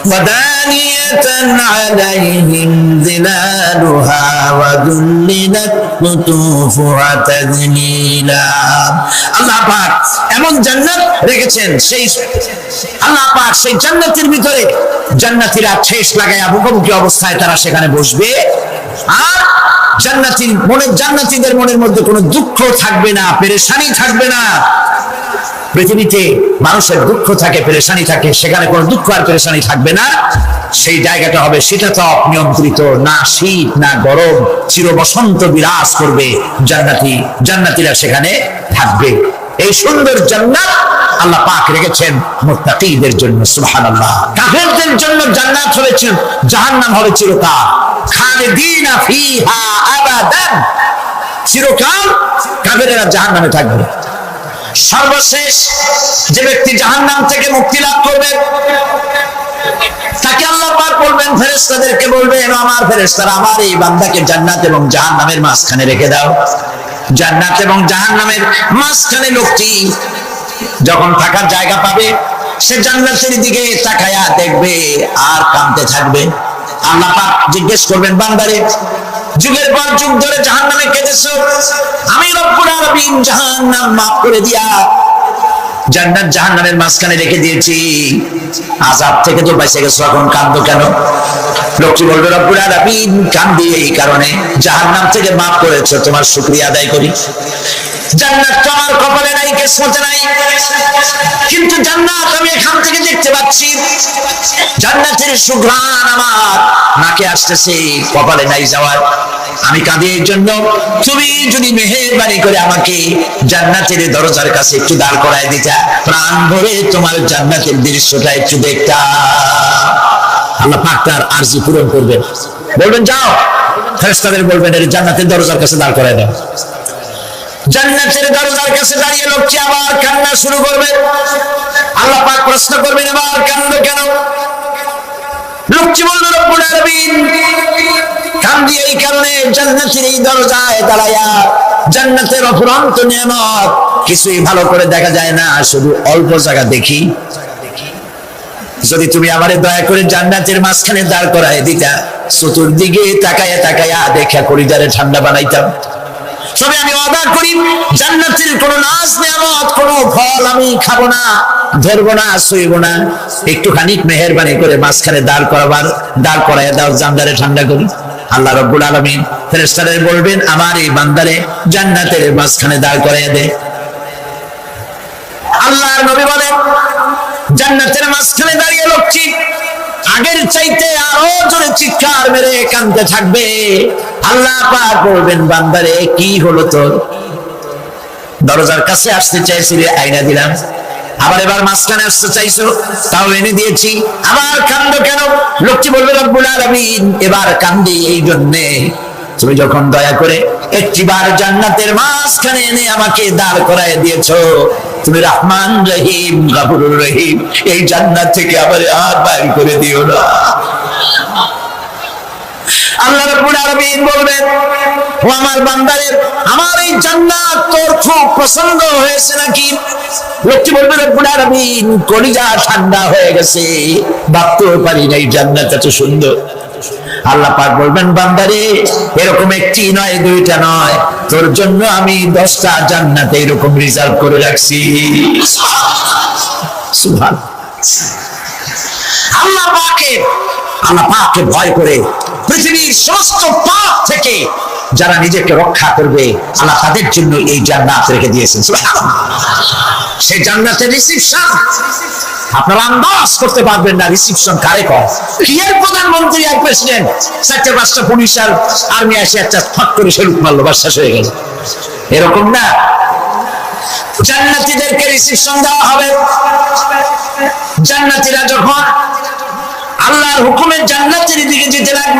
ওয়া দানিয়াতান আলাইহিম যিলালুহা ওয়া যুল্লিলাত কুতুফুহা তাযলিলা। আল্লাহ পাক এমন জান্নাত রেখেছেন, সেই আল্লাহ পাক সেই জান্নাতের ভিতরে জান্নাতীরা ঠেস লাগায়া মুখোমুখি অবস্থায় তারা সেখানে বসবে, আর জান্নাতীদের মনের মধ্যে কোনো দুঃখ থাকবে না, পেরেশানি থাকবে না। পৃথিবীতে মানুষের দুঃখ থাকে, পেরেশানি থাকে, সেখানে কোনো দুঃখ আর পেরেশানি থাকবে না। সেই জায়গাটা হবে শীতাতপ নিয়ন্ত্রিত, না শীত না গরম, চির বসন্ত বিরাজ করবে। জান্নাতীরা সেখানে থাকবে। এই সুন্দর জান্নাত আল্লাহ পাক রেখেছেন মুত্তাকিদের জন্য। সুবহানাল্লাহ। কাফেরদের জন্য জান্নাত হবে, জাহান্নাম হবে চিরকাল। খালিদিনা ফিহা আবাদান, চিরকাল কাফেরেরা জাহান্নামে থাকবে। সর্বশেষ যে ব্যক্তি জাহান্নাম থেকে মুক্তি লাভ করবে তাকে আল্লাহ পাক বলবেন, ফেরেশতাদেরকে বলবেন, আমার ফেরেশতারা আমার এই বান্দাকে জান্নাত এবং জাহান্নামের মাঝখানে রেখে দাও। জান্নাত এবং জাহান্নামের মাঝখানে লোকটি যখন থাকার জায়গা পাবে সে জান্নাতের দিকে তাকায়া দেখবে আর কাঁদতে থাকবে। আল্লাহ পাক জিজ্ঞেস করবেন, বান্দারে যুগের পর যুগ ধরে জাহান্নামে কেঁদেছো, আমি রব্বুল আলামিন জাহান্নাম মাফ করে দিয়া জান্নাত জাহান্নামের মাঝখানে রেখে দিয়েছি, আযাব থেকে তো বেঁচে গেছো, এখন কাঁদো কেন? লোকটি বলবে রব্বুল আলামিন কান্দি এই কারণে, জাহান্নাম থেকে মাফ করেছো, তোমার শুকরিয়া আদায় করি। জান্নাত তো আমার কপালে নাই, কিসমতে নাই, কিন্তু জান্নাত আমি এখান থেকে দেখতে পাচ্ছি। জান্নাতের সুঘ্রাণ আমার নাকে আসতেছে, কপালে নাই যাওয়ার। আমি কাঁদি এই জন্য, তুমি যদি মেহেরবানি করে আমাকে জান্নাতের দরজার কাছে একটু দাঁড় করায় দিতা, প্রাণ ভরে তোমার জান্নাতের দৃশ্যটা একটু দেখতাম। আল্লাহ পাক তার আরজি পূরণ করবেন, বলবেন যাও, ফেরেশতাদের বলবেন এর জান্নাতের দরজার কাছে দাঁড় করায় দাও। জান্নাতের দরজার কাছে দাঁড়িয়ে লোকটি আবার কান্না শুরু করবে। আল্লাহ পাক প্রশ্ন করবেন আবার কান্দো কেন? লোকটি বলবে রব্বুল আলামিন কান্দি এই কারণে, জান্নাতের এই দরজায় দাঁড়ায়া জান্নাতের অফুরন্ত নিয়ামত কিছুই ভালো করে দেখা যায় না, শুধু অল্প জায়গা দেখি। যদি তুমি আমারে দয়া করে জান্নাতের মাঝখানে দাঁড় করায় দিতা, চতুর্দিকে তাকায়া তাকায়া দেখা কলিজারে ঠান্ডা বানাইতাম। তবে আমি ওয়াদা করি জান্নাতের কোন নাজ নিয়ামত, কোন ফল আমি খাবো না, ধরবো না, ছুঁইব না। একটুখানি মেহেরবানি করে মাঝখানে দাঁড় করায় দাও, জান্নারে ঠান্ডা করি। আল্লাহ রাব্বুল আলামিন ফেরেশতাদের বলবেন আমার এই বান্দারে জান্নাতের মাঝখানে দাঁড় করায় দে। আল্লাহর নবী বলেন জান্নাতের মাঝখানে দাঁড়িয়ে লোকটি আগের চাইতে আরো জোরে চিৎকার মেরে কাঁদতে থাকবে। আল্লাহ পাক বলবেন বান্দারে কি হলো তোর? দরজার কাছে আসতে চাইছিলে, আইনা দিলাম। আবার এবার মাঝখানে আসতে চাইছো, তাও এনে দিয়েছি। আবার কান্দো কেন? লোকটি বলবে রব্বুল আলামিন এবার কান্দি এই জন্যে, তুমি যখন দয়া করে একটিবার জান্নাতের মাঝখানে এনে আমাকে দাঁড় করায় দিয়েছো, তুমি রহমান রহিম গফুরুর রহিম, এই জান্নাত থেকে আবার আর বাইর করে দিও না। আল্লাহ রাব্বুল আলামিন বলবেন ও আমার বান্দারে, আমার এই জান্নাত তোর খুব পছন্দ হয়েছে নাকি? লোকটি বলবে রব্বুল আলামিন কলিজা ঠান্ডা হয়ে গেছে, ভাবতেও পারি না এই জান্নাত এত সুন্দর। আল্লাহ পাক বলবেন বান্দারে এরকম একটি নয়, দুইটা নয়, তোর জন্য আমি 10টা জান্নাত এরকম রিজার্ভ করে রাখছি। সুবহানাল্লাহ। আল্লাহ পাককে ভয় করে পৃথিবীর সমস্ত পাপ থেকে যারা নিজেকে রক্ষা করবে, আল্লাহ তাদের জন্য এই জান্নাত রেখে দিয়েছেন। সুবহানাল্লাহ। সেই জান্নাতের রিসিপশন আপনারা আন্দাজ করতে পারবেন না, রিসিপশন কারে কয়? কি এর প্রধানমন্ত্রী আর প্রেসিডেন্ট 4-5টা পুলিশ আর আর্মি এসে একটা ফাঁক করে সেলুট মারলো, বাস শেষ হয়ে গেল, এরকম না। জান্নাতীদেরকে রিসিপশন দেওয়া হবে। জান্নাতীরা যখন আল্লাহর হুকুমে জান্নাতের দিকে যেতে লাগবে,